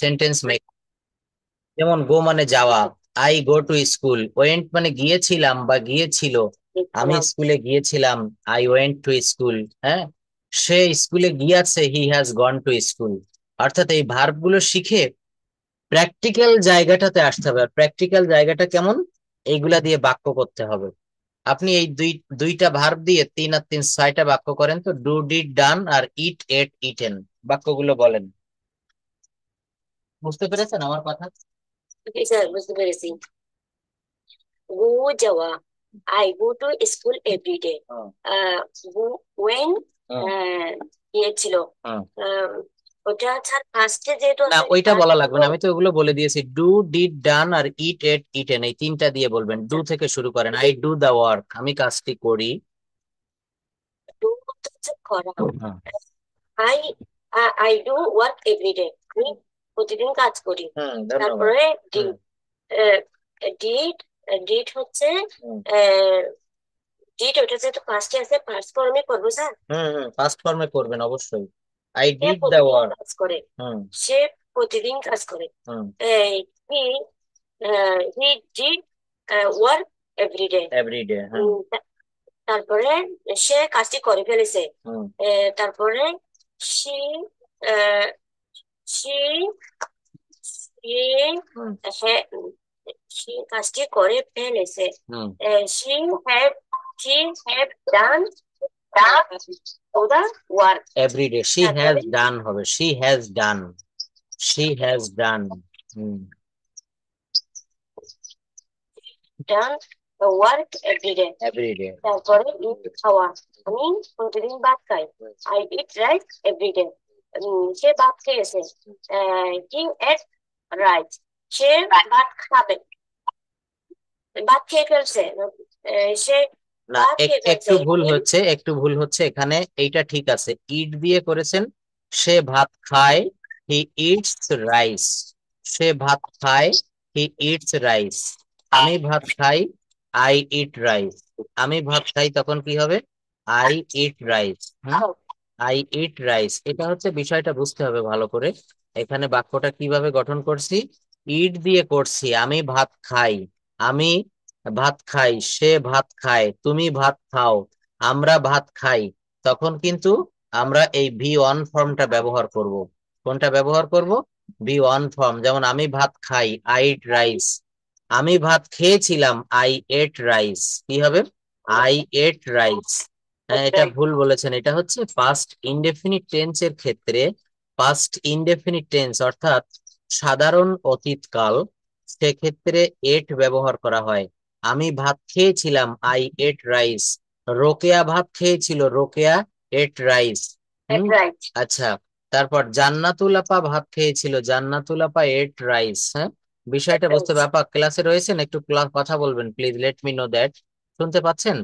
Sentence make. যেমন গো মানে যাওয়া, I go to school, went মানে গিয়েছিলাম বা গিয়েছিল, আমি স্কুলে গিয়েছিলাম, আই ওয়েন্ট টু স্কুল। হ্যাঁ, সে স্কুলে গিয়েছে, he has gone to school. অর্থাৎ এই ভার্ব গুলো শিখে প্র্যাকটিক্যাল জায়গাটাতে আসতে হবে। আর প্র্যাকটিক্যাল জায়গাটা কেমন, এইগুলা দিয়ে বাক্য করতে হবে। আপনি এই দুইটা ভার্ব দিয়ে 3 আর 3 6টা বাক্য করেন তো, ডু ডিড ডান আর ইট এট ইটেন, বাক্যগুলো বলেন। বুঝতে পেরেছেন আমার কথা? স্যার বুঝতে পেরেছি। গো যাওয়া, I go to school every day. Hmm, go went hmm, গিয়েছিল। হুম। আহ, ওটা স্যার ফার্স্টে যেহেতু না, আছে ওইটা বলা লাগবে তারপর না, আমি তো ওগুলো বলে দিয়েছি। ডু ডিড ডান আর ইট এট ইটেন, এই তিনটা দিয়ে বলবেন। ডু থেকে শুরু করেন, আই ডু দা ওয়ার্ক, আমি কাজটি করি। ডু হচ্ছে করা। Hmm, I I do work every day, আমি প্রতিদিন কাজ করি। হুম, ধন্যবাদ। তারপরে হুম, ডিড, ডিড ডিড হচ্ছে হুম, ডিড, ওটা যেহেতু ফার্স্টে আছে ফার্স্ট ফর্মে করবো স্যার। হুম, হুম, ফার্স্ট ফর্মে করবেন অবশ্যই। আই সে ডিড দা প্রতিদিন ওয়ার্ক। কাজ করে। হুম, সে প্রতিদিন কাজ করে। Hmm, he he did work every day. Everyday. হ্যাঁ, তারপরে সে কাজটি করে ফেলেছে। হুম, তারপরে সে সে হুম, সে সে কাজটি করে ফেলেছে। হুম। she had she had done the work. Everyday, she has তারপরে ডান হবে, she has done, she has done. হুম, done the work every day. Everyday. তারপরে eat খাওয়া, আমি প্রতিদিন ভাত খাই। I eat rice every day. সে ভাত খেয়েছে। he ate rice. সে ভাত খাবে, ভাত খেয়ে ফেলছে। সে না, ভাত খেয়ে ফেলছে। একটু ভুল হচ্ছে, একটু ভুল হচ্ছে এখানে। এইটা ঠিক আছে, ইট দিয়ে করেছেন। সে ভাত খায়, হি ইটস রাইস। সে ভাত খায়, হি ইটস রাইস। আমি ভাত খাই, আই ইট রাইস। আমি ভাত খাই, তখন কি হবে? I eat rice. হ্যাঁ, আই ইট রাইস। এটা হচ্ছে বিষয়টা, বুঝতে হবে ভালো করে। এখানে বাক্যটা কিভাবে গঠন করছি, ইট দিয়ে করছি। আমি ভাত খাই, আমি ভাত খাই, সে ভাত খায়, তুমি ভাত খাও, আমরা ভাত খাই। তখন কিন্তু আমরা এই ভি ওয়ান ফর্মটা ব্যবহার করব। কোনটা ব্যবহার করব? V one form. যেমন আমি ভাত খাই, আই ইট রাইস। আমি ভাত খেয়েছিলাম, আই এট রাইস। কি হবে? I ate rice. হ্যাঁ, এটা ভুল বলেছেন। এটা হচ্ছে পাস্ট ইনডেফিনিট টেন্স এর ক্ষেত্রে, পাস্ট ইনডেফিনিট টেন্স অর্থাৎ সাধারণ অতীতকাল, সেক্ষেত্রে এট ব্যবহার করা হয়। আমি ভাত খেয়েছিলাম, আই এট রাইস। রোকেয়া ভাত খেয়েছিল, রোকেয়া এট রাইস। হুম, আচ্ছা। তারপর জান্নাতুল আপা ভাত খেয়েছিল, জান্নাতুল আপা এট রাইস। হ্যাঁ, বিষয়টা বুঝতে হবে। আপা ক্লাসে রয়েছেন? একটু ক্লাস কথা বলবেন please, let me know that. শুনতে পাচ্ছেন?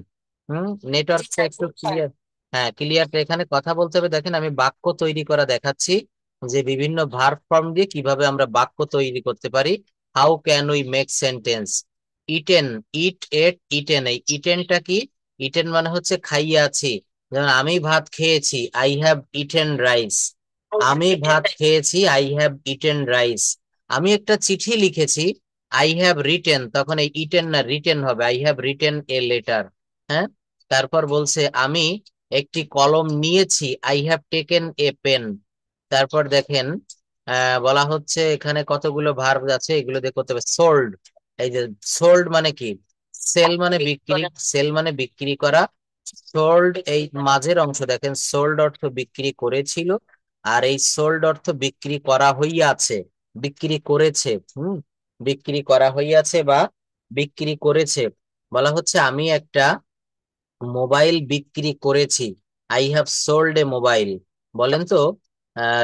হুম, জি নেটওয়ার্কটা স্যার একটু শুনছেন। ক্লিয়ার। হ্যাঁ, ক্লিয়ার। এখানে কথা বলতে হবে। দেখেন, আমি বাক্য তৈরি করা দেখাচ্ছি, যে বিভিন্ন ভার্ব ফর্ম দিয়ে কিভাবে আমরা বাক্য তৈরি করতে পারি। How can we make sentence. Eaten, it ate eaten, এই ইটেনটা কি? ইটেন মানে হচ্ছে খাইয়াছি। যেমন আমি ভাত খেয়েছি, আই হ্যাভ ইটেন রাইস। আমি ভাত খেয়েছি, আই হ্যাভ ইটেন রাইস। আমি একটা চিঠি লিখেছি, আই হ্যাভ রিটেন, তখন এই ইটেন না রিটেন হবে, I have written a letter. হ্যাঁ, তারপর বলছে আমি একটি কলম নিয়েছি, I have taken a pen. তারপর দেখেন, বলা হচ্ছে এখানে কতগুলো ভার্ব আছে, এগুলো দিয়ে করতে হবে। সোল্ড, এই যে সোল্ড মানে কি? সেল মানে বিক্রি, সেল মানে বিক্রি করা। সোল্ড, এই মাঝের অংশ দেখেন, সোল্ড অর্থ বিক্রি করেছিল, আর এই সোল্ড অর্থ বিক্রি করা হইয়াছে, বিক্রি করেছে। হুম, বিক্রি করা হইয়াছে বা বিক্রি করেছে। বলা হচ্ছে আমি একটা মোবাইল বিক্রি করেছি, I have sold a mobile. বলেন তো,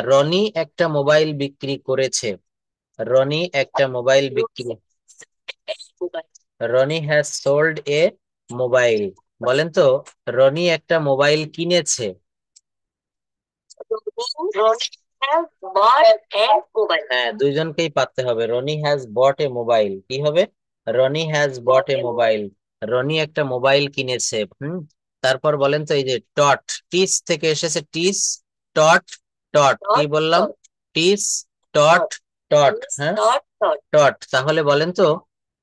রনি একটা মোবাইল বিক্রি করেছে, রনি একটা মোবাইল বিক্রি, Roni has sold a mobile. বলেন তো, রনি একটা মোবাইল কিনেছে। হ্যাঁ, দুইজনকেই পারতে হবে। Roni has bought a mobile, কি হবে? Roni has bought a mobile. Roni একটা মোবাইল কিনেছে। তারপর বলেন তো, এই যে টট, টিস থেকে এসেছে, টিস, টট, টট, কি বললাম? টিস, টট টট, হ্যাঁ টট টট টট। তাহলে বলেন তো,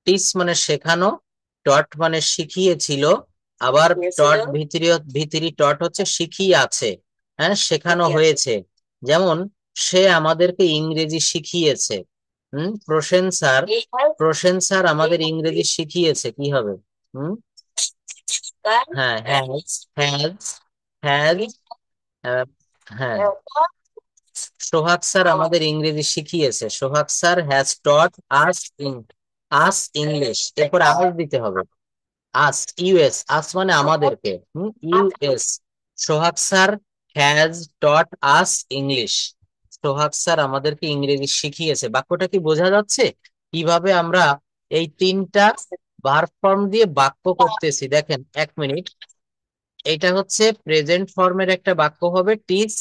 টিচ মানে শেখানো, টট মানে শিখিয়েছিল, আবার টট ভিতরি ভিতরি টট হচ্ছে শিখিয়ে আছে, হ্যাঁ শেখানো হয়েছে। যেমন সে আমাদেরকে ইংরেজি শিখিয়েছে। প্রসেন স্যার, প্রসেন স্যার আমাদের ইংরেজি শিখিয়েছে, কি হবে? হুম হ্যাঁ, হ্যাজ, হ্যাজ, হ্যাজ, হ্যাঁ। সোহাগ স্যার আমাদের ইংরেজি শিখিয়েছে, Sohag sir has taught us in us English. এরপর আস দিতে হবে, আস, ইউএস, আস মানে আমাদেরকে, US. Sohag sir has taught us English, Sohag sir আমাদেরকে ইংরেজি শিখিয়েছে। বাক্যটা কি বোঝা যাচ্ছে কিভাবে আমরা এই তিনটা ভার্ব ফর্ম দিয়ে বাক্য করতেছি? দেখেন 1 মিনিট, এটা হচ্ছে প্রেজেন্ট ফর্মের একটা বাক্য হবে টিচ,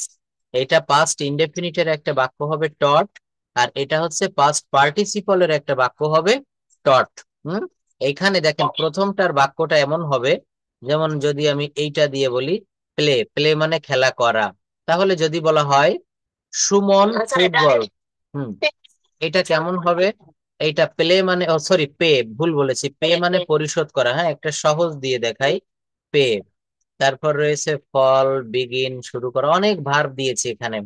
এটা পাস্ট ইনডেফিনিটের একটা বাক্য হবে টট, আর এটা হচ্ছে পাস্ট পার্টিসিপলের একটা বাক্য হবে টট। হুম এইখানে দেখেন প্রথমটার বাক্যটা এমন হবে, যেমন যদি আমি এইটা দিয়ে বলি প্লে, প্লে মানে খেলা করা, তাহলে যদি বলা হয় সুমন ফুটবল, হুম এটা কেমন হবে? এইটা প্লে মানে, ও সরি পে, ভুল বলেছি, পে মানে পরিশোধ করা। হ্যাঁ একটা সহজ দিয়ে দেখাই, পে। তারপর রয়েছে ফল, বিগিন শুরু করা, অনেক ভার্ব দিয়েছি এখানে।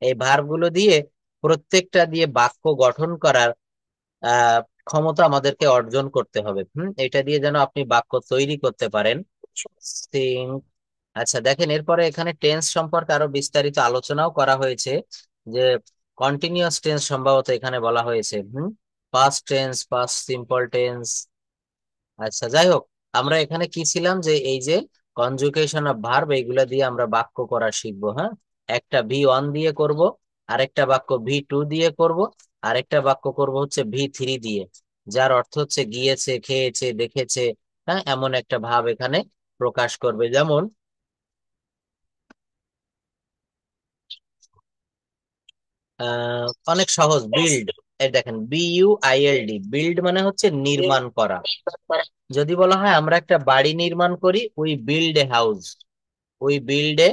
এই ভার্ব গুলো দিয়ে প্রত্যেকটা দিয়ে বাক্য গঠন করার আহ ক্ষমতা আমাদেরকে অর্জন করতে হবে। এটা দিয়ে যেন আপনি বাক্য তৈরি করতে পারেন। সিং, আচ্ছা দেখেন এরপরে এখানে টেন্স সম্পর্কে আরো বিস্তারিত আলোচনাও করা হয়েছে, যে কন্টিনিউয়াস টেন্স সম্ভবত এখানে বলা হয়েছে, past tense, past simple tense. আচ্ছা যাই হোক, আমরা এখানে কি ছিলাম, যে এই যে কনজুগেশন অফ ভার্ব এইগুলা দিয়ে আমরা বাক্য করা শিখবো। হ্যাঁ একটা V1 দিয়ে করব, আরেকটা বাক্য V2 দিয়ে করব, আরেকটা বাক্য করব হচ্ছে V3 দিয়ে, যার অর্থ হচ্ছে গিয়েছে, খেয়েছে, দেখেছে, হ্যাঁ এমন একটা ভাব এখানে প্রকাশ করবে। যেমন অনেক সহজ, বিল্ড, এই দেখেন BUILD, বিল্ড মানে হচ্ছে নির্মাণ করা। যদি বলা হয় আমরা একটা বাড়ি নির্মাণ করি, we build a house, we build a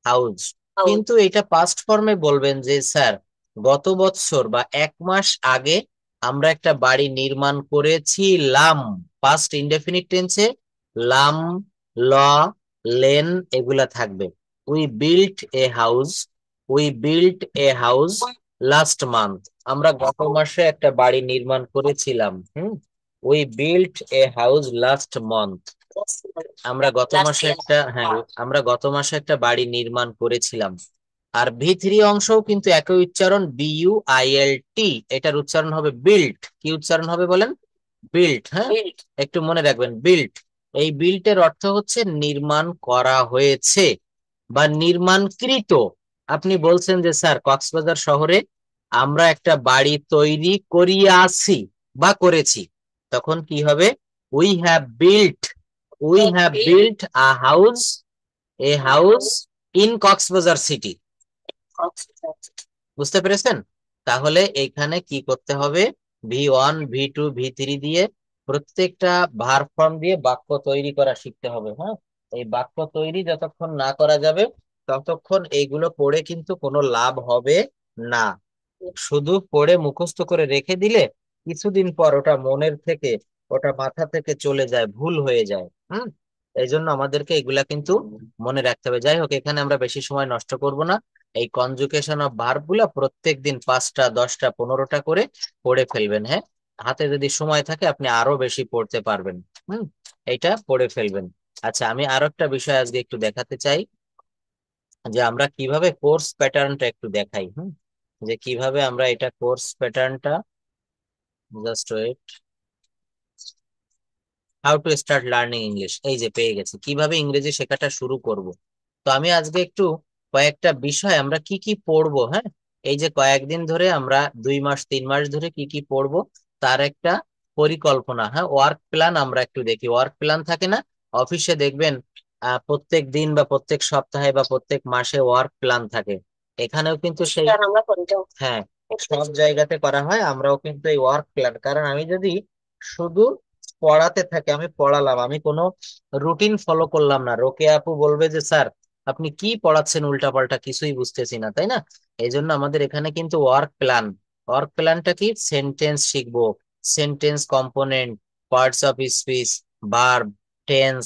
house. কিন্তু এটা পাস্ট ফর্মে বলবেন যে স্যার গত বছর বা 1 মাস আগে আমরা একটা বাড়ি নির্মাণ করেছিলাম। পাস্ট ইনডেফিনিট টেন্সে লাম, ল, লেন এগুলা থাকবে। We built a house, we built a house last month, আমরা গত মাসে একটা বাড়ি নির্মাণ করেছিলাম। We built a house last month, আমরা গত মাসে একটা, হ্যাঁ আমরা গত মাসে একটা বাড়ি নির্মাণ করেছিলাম। আর V3 অংশও কিন্তু একই উচ্চারণ, BUILT, এটার উচ্চারণ হবে বিল্ট। কি উচ্চারণ হবে বলেন? বিল্ট। হ্যাঁ একটু মনে রাখবেন, বিল্ট। এই বিল্টের অর্থ হচ্ছে নির্মাণ করা হয়েছে বা নির্মাণকৃত। আপনি বলছেন যে স্যার কক্সবাজার শহরে আমরা একটা বাড়ি তৈরি করিয়াছি বা করেছি, তখন কি হবে? We have built, we have built a house, a house in Cox's Bazar city. বুঝতে পেরেছেন? তাহলে এখানে কি করতে হবে, V1, V2, V3 দিয়ে প্রত্যেকটা ভার্ব ফর্ম দিয়ে বাক্য তৈরি করা শিখতে হবে। হ্যাঁ এই বাক্য তৈরি যতক্ষণ না করা যাবে ততক্ষণ এইগুলো পড়ে কিন্তু কোনো লাভ হবে না। শুধু পড়ে মুখস্থ করে রেখে দিলে কিছুদিন পর ওটা মনের থেকে, ওটা মাথা থেকে চলে যায়, ভুল হয়ে যায়। এই জন্য আমাদেরকে এগুলা কিন্তু মনে রাখতে হবে। যাই হোক, এখানে আমরা বেশি সময় নষ্ট করব না, এই কনজুগেশন অফ ভার্ব গুলা প্রত্যেক দিন 5টা, 10টা, 15টা করে পড়ে ফেলবেন। হ্যাঁ হাতে যদি সময় থাকে আপনি আরো বেশি পড়তে পারবেন। হুম এটা পড়ে ফেলবেন। আচ্ছা আমি আরো একটা বিষয় আজকে একটু দেখাতে চাই, যে আমরা কিভাবে কোর্স প্যাটার্নটা একটু দেখাই। যে কিভাবে আমরা এটা কোর্স প্যাটার্নটা, just wait, how to start learning English, এই যে পেয়ে গেছি, কিভাবে ইংরেজি শেখাটা শুরু করব। তো আমি আজকে একটু কয়েকটা বিষয় আমরা কি কি পড়বো, হ্যাঁ এই যে কয়েকদিন ধরে আমরা 2 মাস 3 মাস ধরে কি কি পড়বো তার একটা পরিকল্পনা, হ্যাঁ ওয়ার্ক প্ল্যান আমরা একটু দেখি। ওয়ার্ক প্ল্যান থাকে না অফিসে, দেখবেন প্রত্যেক দিন বা প্রত্যেক সপ্তাহে বা প্রত্যেক মাসে ওয়ার্ক প্ল্যান থাকে, এখানেও কিন্তু সেই, হ্যাঁ সব জায়গাতে করা হয়, আমরাও কিন্তু এই ওয়ার্ক প্ল্যান, কারণ আমি যদি শুধু পড়াতে থাকি, আমি পড়ালাম, আমি কোনো রুটিন ফলো করলাম না, রোকেয়া আপু বলবে যে স্যার আপনি কি পড়াচ্ছেন উল্টাপাল্টা কিছুই বুঝতেছি না, তাই না? এই জন্য আমাদের এখানে কিন্তু ওয়ার্ক প্ল্যানটা কি, সেন্টেন্স শিখবো, sentence component, parts of speech, verb, tense,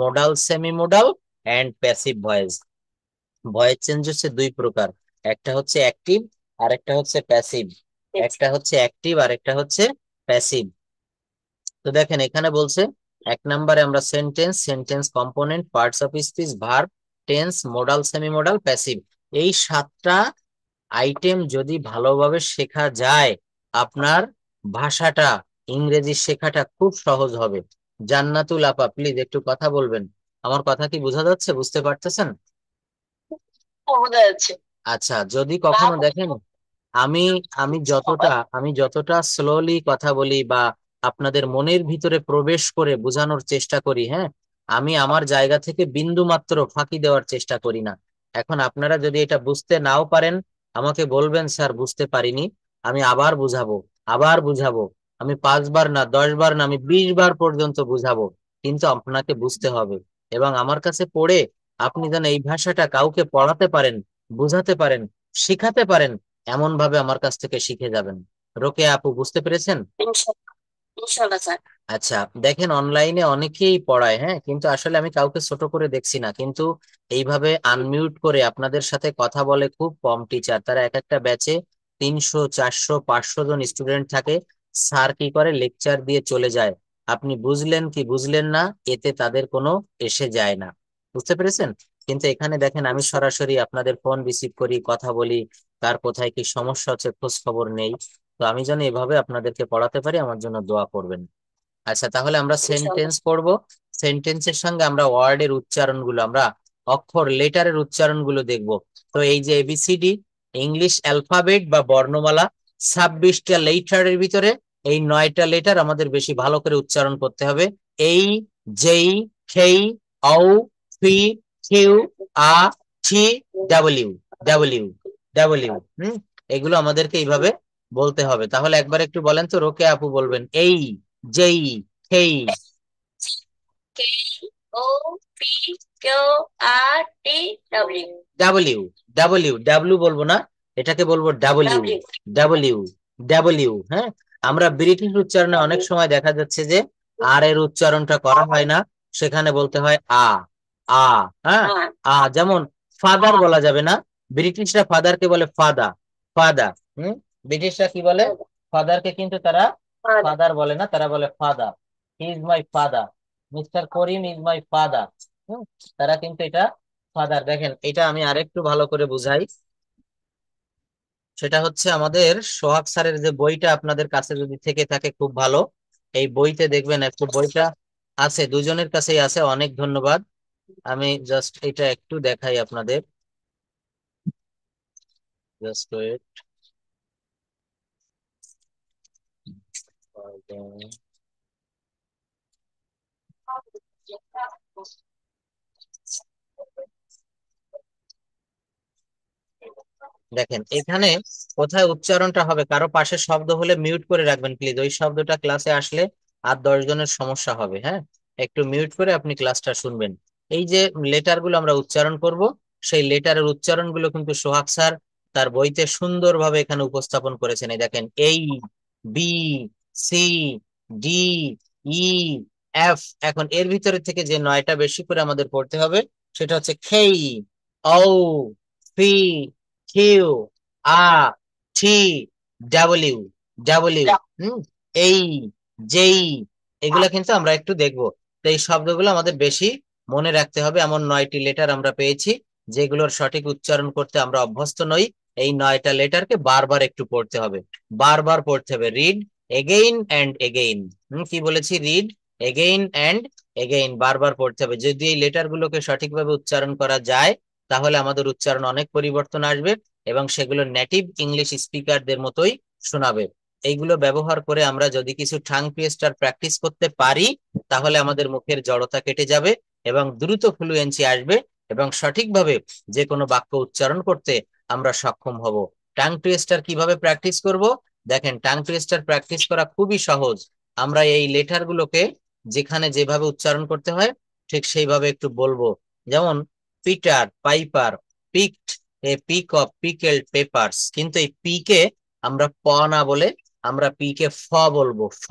modal, semi modal and passive voice. Voice change হচ্ছে দুই প্রকার, একটা হচ্ছে অ্যাক্টিভ আর একটা হচ্ছে প্যাসিভ। একটা হচ্ছে অ্যাক্টিভ আর একটা হচ্ছে প্যাসিভ। তো দেখেন এখানে বলছে এক নম্বরে আমরা sentence component, parts of speech, verb, tense, modal, semi modal, passive, এই 7টা আইটেম যদি ভালোভাবে শেখা যায়, আপনার ভাষাটা, ইংরেজি শেখাটা খুব সহজ হবে। জান্নাতুল আপা প্লিজ একটু কথা বলবেন, আমার কথা কি বোঝা যাচ্ছে, বুঝতে পারতেছেন? বোঝা যাচ্ছে। আচ্ছা, যদি কখনো দেখেন আমি আমি যতটা স্লোলি কথা বলি বা আপনাদের মনের ভিতরে প্রবেশ করে বোঝানোর চেষ্টা করি, হ্যাঁ, আমি আমার জায়গা থেকে বিন্দু মাত্র ফাঁকি দেওয়ার চেষ্টা করি না। এখন আপনারা যদি এটা বুঝতে নাও পারেন, আমাকে বলবেন স্যার বুঝতে পারিনি, আমি আবার বুঝাবো, আবার বুঝাবো। আমি 5 বার না 10 বার না, আমি 20 বার পর্যন্ত বুঝাবো, কিন্তু আপনাকে বুঝতে হবে। এবং আমার কাছে পড়ে আপনি যেন এই ভাষাটা কাউকে পড়াতে পারেন, বুঝাতে পারেন, শিখাতে পারেন, এমন ভাবে আমার কাছ থেকে শিখে যাবেন। রোকেয়া আপু বুঝতে পেরেছেন? ইনশাল্লাহ, ইনশাল্লাহ স্যার। আচ্ছা, দেখেন অনলাইনে অনেকেই পড়ায়, হ্যাঁ, কিন্তু আসলে আমি কাউকে ছোট করে দেখছি না, কিন্তু এইভাবে আনমিউট করে আপনাদের সাথে কথা বলে খুব কম টিচার, তারা এক একটা ব্যাচে 300 400 500 জন স্টুডেন্ট থাকে। স্যার কি করে, লেকচার দিয়ে চলে যায়, আপনি বুঝলেন কি বুঝলেন না এতে তাদের কোনো এসে যায় না। বুঝতে পেরেছেন? কিন্তু এখানে দেখেন আমি সরাসরি আপনাদের ফোন রিসিভ করি, কথা বলি, কার কোথায় কি সমস্যা হচ্ছে খোঁজ খবর নেই। তো আমি যেন এভাবে আপনাদেরকে পড়াতে পারি, আমার জন্য দোয়া করবেন। আচ্ছা, তাহলে আমরা ইনশাল্লাহ। সেন্টেন্স পড়বো। সেন্টেন্সের সঙ্গে আমরা ওয়ার্ডের উচ্চারণগুলো, আমরা অক্ষর লেটারের উচ্চারণগুলো দেখব। তো এই যে এবিসিডি, ইংলিশ অ্যালফাবেট বা বর্ণমালা, 26টা লেটারের ভিতরে এই 9টা লেটার আমাদের বেশি ভালো করে উচ্চারণ করতে হবে। এই, যেই, খেই, ঔ, ফি, কিউ, আ, ছি, ডাব্লিউ, ডাব্লিউ, ডাব্লিউ। এগুলো আমাদেরকে এইভাবে বলতে হবে। তাহলে একবার একটু বলেন তো, রোকে আপু বলবেন, এই, যেই, খেই, K O P Q R T W. W, W, W বলবো না, এটাকে বলবো ডাব্লিউ, ডব্লিউ। W, W. হ্যাঁ, আমরা ব্রিটিশ উচ্চারণে অনেক সময় দেখা যাচ্ছে যে আর এর উচ্চারণটা করা হয় না, সেখানে বলতে হয় আ, আ। হ্যাঁ, আর যেমন ফাদার বলা যাবে না, ব্রিটিশরা ফাদারকে বলে ফাদা, ফাদা। ব্রিটিশরা কি বলে, ফাদারকে কিন্তু তারা আর ফাদার বলে না, তারা বলে ফাদা। He is my father, mister Karim is my father. তারা কিন্তু এটা ফাদার। দেখেন এটা আমি আরেকটু ভালো করে বুঝাই, সেটা হচ্ছে আমাদের সোহাগ স্যারের যে বইটা আপনাদের কাছে যদি থেকে থাকে খুব ভালো, এই বইতে দেখবেন একটু বইটা আছে, দুজনের কাছেই আছে, অনেক ধন্যবাদ। আমি জাস্ট এটা একটু দেখাই আপনাদের, জাস্ট ওয়েট। দেখেন এখানে কোথায় উচ্চারণটা হবে, কারো পাশে শব্দ হলে মিউট করে রাখবেন প্লিজ, ওই শব্দটা ক্লাসে আসলে আর 10 জনের সমস্যা হবে। হ্যাঁ, একটু মিউট করে আপনি ক্লাসটা শুনবেন। এই যে লেটার গুলো আমরা উচ্চারণ করব, সেই লেটারের উচ্চারণ গুলো কিন্তু সোহাগ স্যার তার বইতে সুন্দরভাবে এখানে উপস্থাপন করেছেন। এই দেখেন, এই, বি, সি, ডি, ই, এফ। এখন এর ভিতরে থেকে যে 9টা বেশি করে আমাদের পড়তে হবে, সেটা হচ্ছে খেই, ও, ফি, কিউ, আ, টি, ডাব্লিউ, ডাব্লিউ। হুম, এই, যেই, এগুলা কিন্তু আমরা একটু দেখবো। তো এই শব্দগুলো আমাদের বেশি মনে রাখতে হবে। এমন 9টি লেটার আমরা পেয়েছি যেগুলোর সঠিক উচ্চারণ করতে আমরা অভ্যস্ত নই। এই 9টা লেটারকে বারবার একটু পড়তে হবে, বারবার পড়তে হবে। Read again and again. কি বলেছি, রিড এগেইন অ্যান্ড এগেইন, বারবার পড়তে হবে। যদি এই লেটার গুলোকে সঠিকভাবে উচ্চারণ করা যায়, তাহলে আমাদের উচ্চারণ অনেক পরিবর্তন আসবে এবং সেগুলো নেটিভ ইংলিশ স্পিকারদের মতোই শোনাবে। এইগুলো ব্যবহার করে আমরা যদি কিছু ঠাং টুইস্টার প্র্যাকটিস করতে পারি, তাহলে আমাদের মুখের জড়তা কেটে যাবে এবং দ্রুত ফ্লুয়েন্সি আসবে এবং সঠিকভাবে যে কোনো বাক্য উচ্চারণ করতে আমরা সক্ষম হব। টাং টুইস্টার কিভাবে প্র্যাকটিস করব? দেখেন, টাং টুইস্টার প্র্যাকটিস করা খুবই সহজ। আমরা এই লেটার গুলোকে যেখানে যেভাবে উচ্চারণ করতে হয় ঠিক সেইভাবে একটু বলবো। যেমন Peter, Piper, picked, a peck of pickled peppers. কিন্তু এই পিকে আমরা প না বলে আমরা পিকে ফ বলবো। ফ,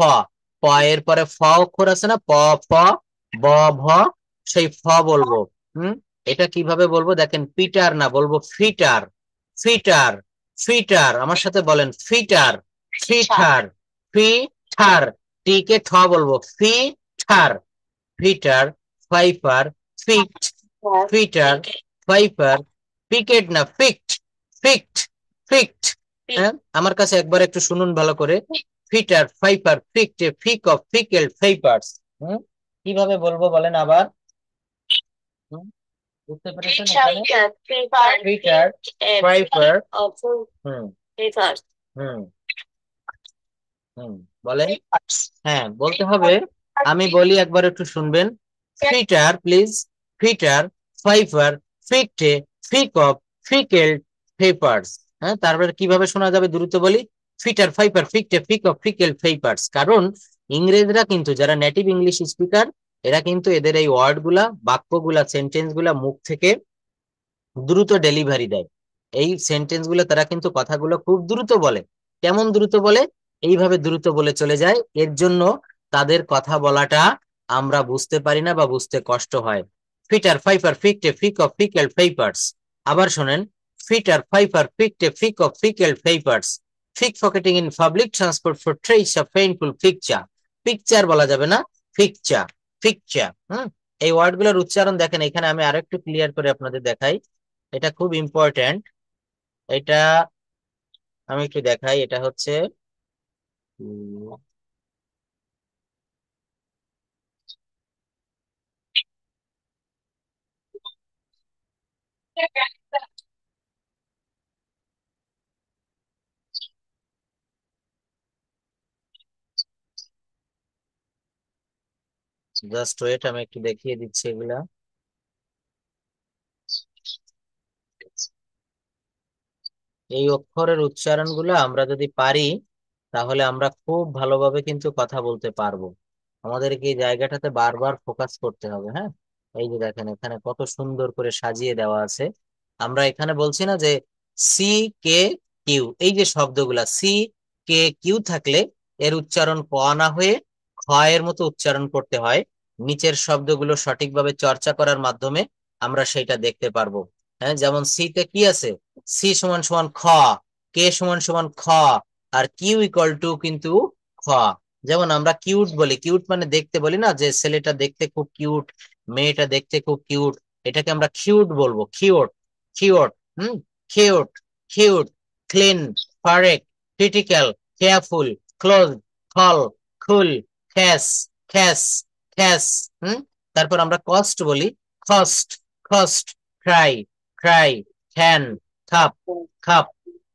প এর পরে ফ অক্ষর আছে না, প, ফ, ব, ভ, সেই ফ বলবো। এটা কিভাবে বলবো দেখেন, পিটার না, বলবো ফিটার। ফিটার, ফিটার, আমার সাথে বলেন ফিটার, ফিটার, ফিটার। টি কে ঠ বলবো, ফিটার, ফিটার, ফাইপার, ফিক্ট, ফিটার, ফাইপার, পিকেট না, ফিক্ট, ফিক্ট, ফিক্ট। হ্যাঁ, আমার কাছে একবার একটু শুনুন ভালো করে। ফিটার, ফাইপার, ফিক্ট, ফিক অফ ফিকেল ফেইপার্স। কিভাবে বলবো বলেন আবার? হুম, বুঝতে পেরেছেন? এখানে ফিটার, ফাইপার, হুম হুম হুম বলেন। হ্যাঁ, বলতে হবে। আমি বলি, একবার একটু শুনবেন। Fitter, please. ফিটার, ফাইবার, ফিকটে, ফিক অফ, ফিকেলড, ফেপার্স। হ্যাঁ, তারপরে কিভাবে শোনা যাবে দ্রুত বলি। ফিটার, ফাইবার, ফিকটে, ফিক অফ, ফিকেলড, ফেপার্স। কারণ ইংরেজরা কিন্তু, যারা নেটিভ ইংলিশ স্পিকার, এরা কিন্তু এদের এই ওয়ার্ড গুলা, বাক্যগুলা, সেন্টেন্স গুলা মুখ থেকে দ্রুত ডেলিভারি দেয়। এই সেন্টেন্স গুলো তারা কিন্তু কথাগুলো খুব দ্রুত বলে। কেমন দ্রুত বলে? এইভাবে দ্রুত বলে চলে যায়। এর জন্য তাদের কথা বলাটা আমরা বুঝতে পারি না বা বুঝতে কষ্ট হয়। ফিটার, ফাইফার, ফিকটে, ফিক অফ, ফিকেল, ফেইপার্স। আবার শোনেন। ফিটার, ফাইফার, ফিকটে, ফিক of, pickled, peppers. Pickpocketing in public transport for trace of painful picture. Picture বলা যাবে না, পিকচার, পিকচার। এই ওয়ার্ড গুলোর উচ্চারণ দেখেন, এখানে আমি আরেকটু ক্লিয়ার করে আপনাদের দেখাই। এটা খুব ইম্পর্টেন্ট। এটা আমি একটু দেখাই। এটা হচ্ছে জাস্ট ওয়েট, আমি একটু দেখিয়ে দিচ্ছি এগুলা। এই অক্ষরের উচ্চারণ গুলো আমরা যদি পারি, তাহলে আমরা খুব ভালোভাবে কিন্তু কথা বলতে পারবো। আমাদেরকে এই জায়গাটাতে বারবার ফোকাস করতে হবে। হ্যাঁ, এই যে দেখেন, এখানে কত সুন্দর করে সাজিয়ে দেওয়া আছে। আমরা এখানে বলছি না যে সি কে কিউ, এই যে শব্দগুলা সি কে কিউ থাকলে এর উচ্চারণ ক না হয়ে খ এর মতো উচ্চারণ করতে হয়। নিচের শব্দগুলো সঠিকভাবে চর্চা করার মাধ্যমে আমরা সেটা দেখতে পারবো। হ্যাঁ, যেমন সি তে কি আছে? সি সমান সমান খ, কে সমান সমান খ, আর কিউ ইকুয়াল টু কিন্তু খ। যেমন আমরা কিউট বলি, কিউট মানে দেখতে বলি না, যে ছেলেটা দেখতে খুব কিউট, মেয়েটা দেখতে খুব কিউট, এটাকে আমরা কিউট বলবো। Cute, cute, cute, cute, clean, correct, critical, careful, close, খল, খুল, খ্যাস, খ্যাস, খ্যাস। তারপর আমরা কস্ট বলি, কস্ট, কস্ট, ক্রাই, ক্রাই, খ্যান, খাপ, খাপ,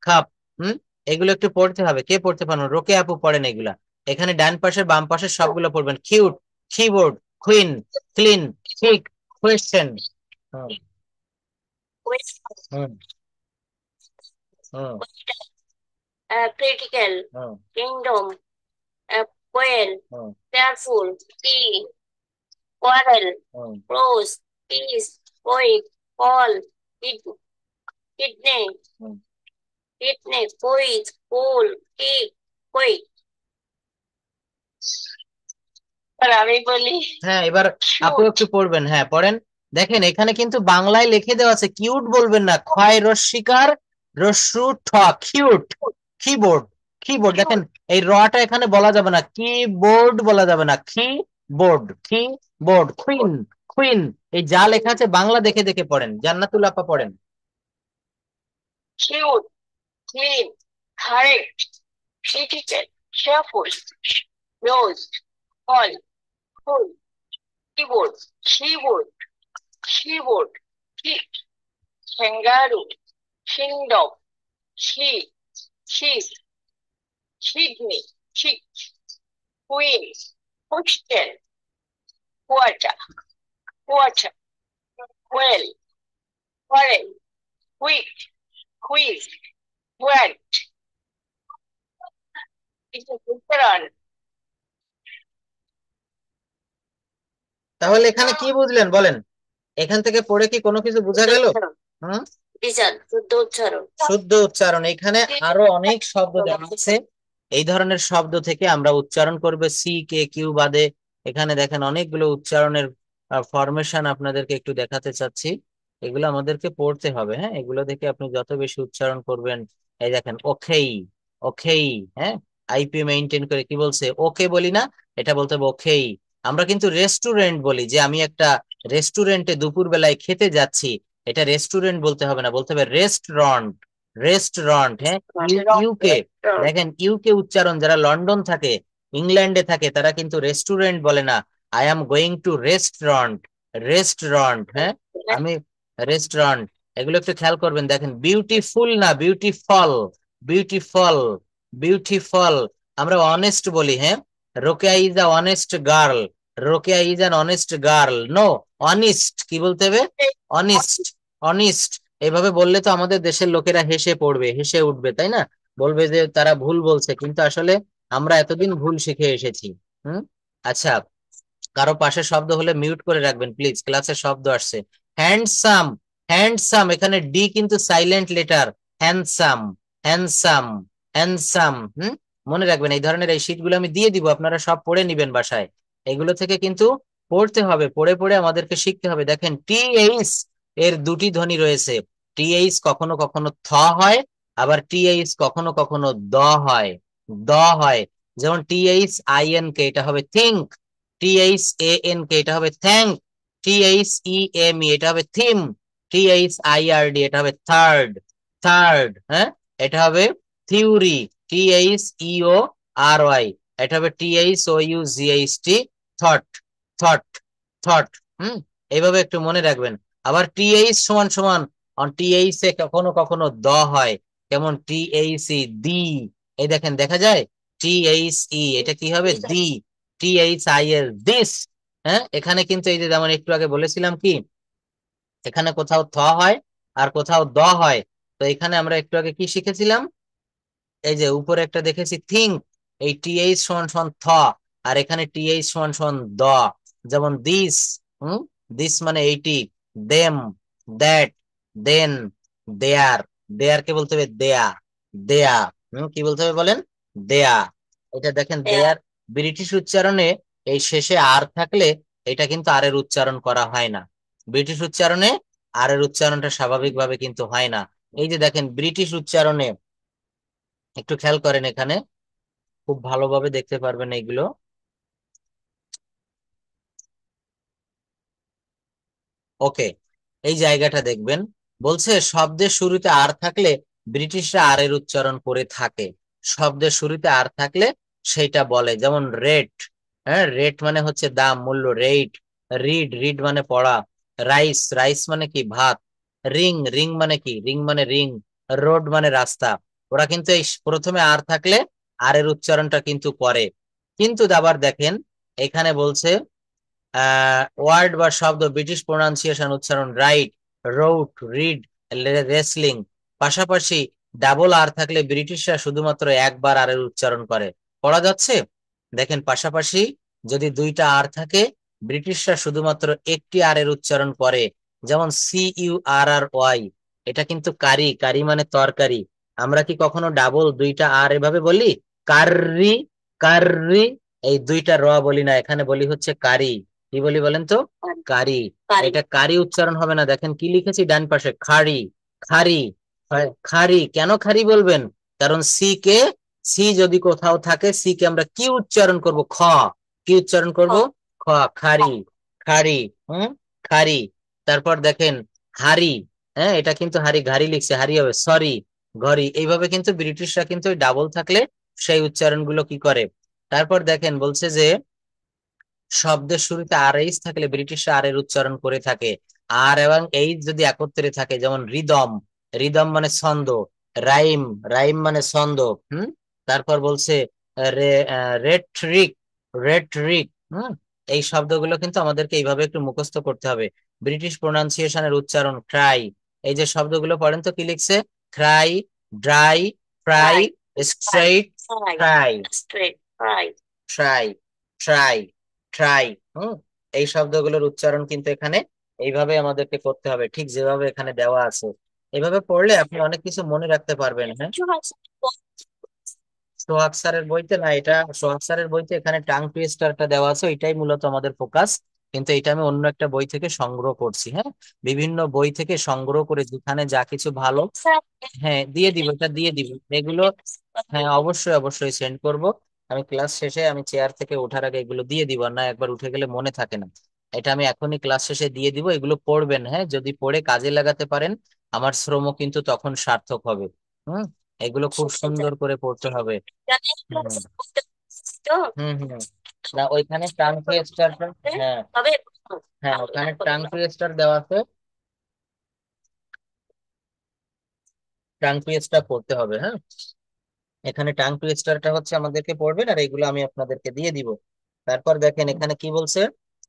খাপ। হুম এগুলো একটু পড়তে হবে। কে পড়তে পারবেন? রোকে আপু পড়েন এগুলা। এখানে ডান পাশের বাম পাশের সবগুলো পড়বেন। কিউট, কিবোর্ড, কুইন, ক্লিন, ঠিক, কোয়েশ্চেন। হুম হুম হুম critical, হুম kingdom, quail, হুম careful, key, quarrel, হুম close, peace, poet, call, kid, kidney, হুম। kidney, poet, cool, kick, quit. আর আমি বলি হ্যাঁ, এবার আপু একটু পড়বেন। হ্যাঁ, পড়েন। দেখেন, এখানে কিন্তু বাংলায় লিখে দেওয়া আছে, কিউট বলবেন না, ক্ষয় রস্মিকার রস্যু ঠ, কিউট। কিবোর্ড, কিবোর্ড, দেখেন এই রটা এখানে বলা যাবে না, কিবোর্ড বলা যাবে না, কিবোর্ড, কিবোর্ড। কুইন, কুইন, এই যা লেখা আছে বাংলা দেখে দেখে পড়েন। জান্নাতুল আপা পড়েন। cute, clean, correct, critical, careful, close, call, cool, keyboard, keyboard, keyboard, kick, kangaroo, kingdom, key, keys, kidney, kick, queen, question, quarter, quarter, well, quarrel, quick, quiz, word. It's a different. তাহলে এখানে কি বুঝলেন বলেন? এখান থেকে পড়ে কি কোনো কিছু বোঝা গেল? হুম, শুদ্ধ উচ্চারণ। শুদ্ধ উচ্চারণ। এখানে আরো অনেক শব্দ দেওয়া আছে, এই ধরনের শব্দ থেকে আমরা উচ্চারণ করবে সি কে কিউ বাদে। এখানে দেখেন অনেকগুলো উচ্চারণের ফরমেশন আপনাদেরকে একটু দেখাতে চাচ্ছি। এগুলো আমাদেরকে পড়তে হবে, হ্যাঁ, এগুলো থেকে আপনি যত বেশি উচ্চারণ করবেন। এই দেখেন ওখেই, ওখেই, হ্যাঁ, আইপি মেইনটেইন করে কি বলছে, ওকে বলি না, এটা বলতে হবে ওখেই। আমরা কিন্তু রেস্টুরেন্ট বলি, যে আমি একটা রেস্টুরেন্টে দুপুর বেলায় খেতে যাচ্ছি, এটা রেস্টুরেন্ট বলতে হবে না, বলতে হবে রেস্টুরেন্ট, রেস্টুরেন্ট, হ্যাঁ। ইউকে, দেখেন ইউকে উচ্চারণ, যারা লন্ডন থাকে, ইংল্যান্ডে থাকে, তারা কিন্তু রেস্টুরেন্ট বলে না, I am going to restaurant, restaurant, হ্যাঁ, আমি রেস্টুরেন্ট। এগুলো একটু খেয়াল করবেন। দেখেন বিউটিফুল না, বিউটিফল, বিউটিফল, বিউটিফল। আমরা অনেস্ট বলি, হ্যাঁ, Rokeya is a honest girl, Rokeya is an honest girl, no, honest, কি বলতে হবে, অনিস্ট, অনিস্ট। এইভাবে বললে তো আমাদের দেশের লোকেরা হেসে পড়বে, হেসে উঠবে, তাই না, বলবে যে তারা ভুল বলছে, কিন্তু আসলে আমরা এতদিন ভুল শিখে এসেছি। হুম, আচ্ছা, কারো পাশে শব্দ হলে মিউট করে রাখবেন প্লিজ, ক্লাসে শব্দ আসছে। হ্যান্ডসাম, হ্যান্ডসাম, এখানে ডি কিন্তু silent letter, handsome, handsome, handsome. মনে রাখবেন, এই ধরনের এই শীট গুলো আমি দিয়ে দিব, আপনারা সব পড়ে নিবেন বাসায়। এগুলো থেকে কিন্তু পড়তে হবে, পড়ে পড়ে আমাদেরকে শিখতে হবে। দেখেন টিএইচ এর দুটি ধ্বনি রয়েছে, টিএইচ কখনো কখনো থ হয়, আবার টিএইচ কখনো কখনো দ হয়, দ হয়। যেমন টিএইচ আইএন কে, এটা হবে থিঙ্ক, THANK এটা হবে থ্যাঙ্ক, THEME এটা হবে থিম, THIRD এটা হবে থার্ড, থার্ড, হ্যাঁ, এটা হবে থিওরি, THEORY এটা হবে THOUGHT থট, থট, থট। এইভাবে একটু মনে রাখবেন। আবার TH সমান সমান, TH এ কখনো কখনো দ হয়, কেমন THE দি, এই দেখেন দেখা যায়, THE এটা কি হবে, দি, THIL দিস, হ্যাঁ, এখানে কিন্তু এই যে যেমন একটু আগে বলেছিলাম কি, এখানে কোথাও থ হয় আর কোথাও দ হয়। তো এখানে আমরা একটু আগে কি শিখেছিলাম, এই যে উপরে একটা দেখেছি থিঙ্ক, এই টিএইচ সমান সমান থ, আর এখানে টিএইচ সমান সমান দ। যেমন দিস, দিস মানে এইটি, দেম, দ্যাট, দেন, দেয়ার, দেয়ার কে বলতে হবে দেয়া, দেয়া, কি বলতে হবে বলেন, দেয়া। এটা দেখেন দেয়ার, ব্রিটিশ উচ্চারণে এই শেষে আর থাকলে এটা কিন্তু আর এর উচ্চারণ করা হয় না, ব্রিটিশ উচ্চারণে আর এর উচ্চারণটা স্বাভাবিকভাবে কিন্তু হয় না। এই যে দেখেন ব্রিটিশ উচ্চারণে, একটু খেয়াল করেন, এখানে খুব ভালোভাবে দেখতে পারবেন এইগুলো। ওকে, এই জায়গাটা দেখবেন, বলছে শব্দের শুরুতে আর থাকলে ব্রিটিশরা আর এর উচ্চারণ করে থাকে, শব্দের শুরুতে আর থাকলে সেইটা বলে। যেমন রেট, হ্যাঁ, রেট মানে হচ্ছে দাম, মূল্য, রেট। রিড, রিড মানে পড়া। রাইস, রাইস মানে কি, ভাত। রিং, রিং মানে কি, রিং মানে রিং। রোড মানে রাস্তা। ওরা কিন্তু এই প্রথমে আর থাকলে আর এর উচ্চারণটা কিন্তু করে। কিন্তু আবার দেখেন এখানে বলছে ওয়ার্ড বা শব্দ ব্রিটিশ প্রোনাউন্সিয়েশন উচ্চারণ, রাইট, রোট, রিড, রেসলিং, পাশাপাশি ডাবল আর থাকলে ব্রিটিশরা শুধুমাত্র একবার আর এর উচ্চারণ করে। পড়া যাচ্ছে, দেখেন পাশাপাশি যদি দুইটা আর থাকে, ব্রিটিশরা শুধুমাত্র একটি আর এর উচ্চারণ করে। যেমন CURRY, এটা কিন্তু কারি, কারি মানে তরকারি। আমরা কি কখনো ডাবল দুইটা আর এভাবে বলি, কার্রি, কার্রি, এই দুইটা র বলি না, এখানে বলি হচ্ছে কারি। কি বলি বলেন তো, কারি। এটা কারি উচ্চারণ হবে না, দেখেন কি লিখেছি ডান পাশে, খাড়ি, খারি, খারি। কেন খারি বলবেন, কারণ সি কে, সি যদি কোথাও থাকে, সি কে আমরা কি উচ্চারণ করব, খ, কি উচ্চারণ করব, খ, খারি, খারি, খারি। তারপর দেখেন হারি, হ্যাঁ, এটা কিন্তু হারি, ঘাড়ি লিখছে, হারি হবে সরি, ঘড়ি। এইভাবে কিন্তু ব্রিটিশরা কিন্তু ডাবল থাকলে সেই উচ্চারণ গুলো কি করে। তারপর দেখেন বলছে যে শব্দের শুরুতে আর এইচ থাকলে ব্রিটিশরা আর এর উচ্চারণ করে থাকে। আর এবং এইচ যদি একত্রে থাকে, যেমন রিদম, রিদম মানে ছন্দ, রাইম, রাইম মানে ছন্দ। তারপর বলছে রেটরিক, রেটরিক। এই শব্দগুলো কিন্তু আমাদেরকে এইভাবে একটু মুখস্থ করতে হবে। ব্রিটিশ প্রোনাউন্সিয়েশনের উচ্চারণ ক্রাই, এই যে শব্দগুলো পড়েন তো কি লিখছে, cry, dry, fry, straight, try, try, try, try. এই শব্দগুলোর উচ্চারণ কিন্তু এখানে এইভাবে আমাদেরকে করতে হবে, ঠিক যেভাবে এখানে দেওয়া আছে। এইভাবে পড়লে আপনি অনেক কিছু মনে রাখতে পারবেন। হ্যাঁ, সোহাগ স্যারের বইতে না, এটা সোহাগ স্যারের বইতে এখানে টাং টুইস্টারটা দেওয়া আছে, এটাই মূলত আমাদের ফোকাস। কিন্তু এটা আমি অন্য একটা বই থেকে সংগ্রহ করছি। হ্যাঁ, বিভিন্ন বই থেকে সংগ্রহ করে যেখানে যা কিছু ভালো, হ্যাঁ দিয়ে দিব, এটা দিয়ে দিব এগুলো। হ্যাঁ অবশ্যই অবশ্যই সেন্ড করব। আমি ক্লাস শেষে, আমি চেয়ার থেকে ওঠার আগে এগুলো দিয়ে দিব, আর না একবার উঠে গেলে মনে থাকে না। এটা আমি এখনই ক্লাস শেষে দিয়ে দিব, এগুলো পড়বেন। হ্যাঁ, যদি পড়ে কাজে লাগাতে পারেন আমার শ্রমও কিন্তু তখন সার্থক হবে। হুম, এগুলো খুব সুন্দর করে পড়তে হবে। হুম হুম হুম। না ওইখানে টাং টুইস্টার, হ্যাঁ হ্যাঁ ওখানে টাং টুইস্টার দেওয়া আছে, টাং টুইস্টার পড়তে হবে। হ্যাঁ, এখানে টাং টুইস্টারটা হচ্ছে আমাদেরকে পড়বেন, আর এগুলো আমি আপনাদেরকে দিয়ে দিব। তারপর দেখেন এখানে কি বলছে,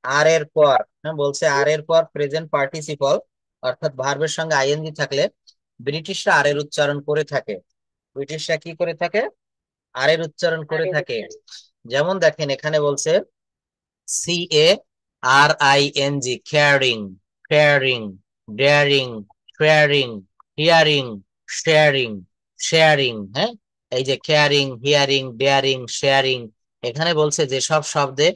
আর এর পর, হ্যাঁ বলছে আর এর পর প্রেজেন্ট পার্টিসিপল অর্থাৎ ভার্বের সঙ্গে আইএনজি থাকলে ব্রিটিশরা আর এর উচ্চারণ করে থাকে। ব্রিটিশরা কি করে থাকে? আর এর উচ্চারণ করে থাকে। যেমন দেখেন এখানে বলছে CARING, caring, caring, daring, sharing, hearing, sharing, sharing। হ্যাঁ, এই যে কেয়ারিং, হিয়ারিং, ডেয়ারিং, শেয়ারিং, এখানে বলছে যে সব শব্দে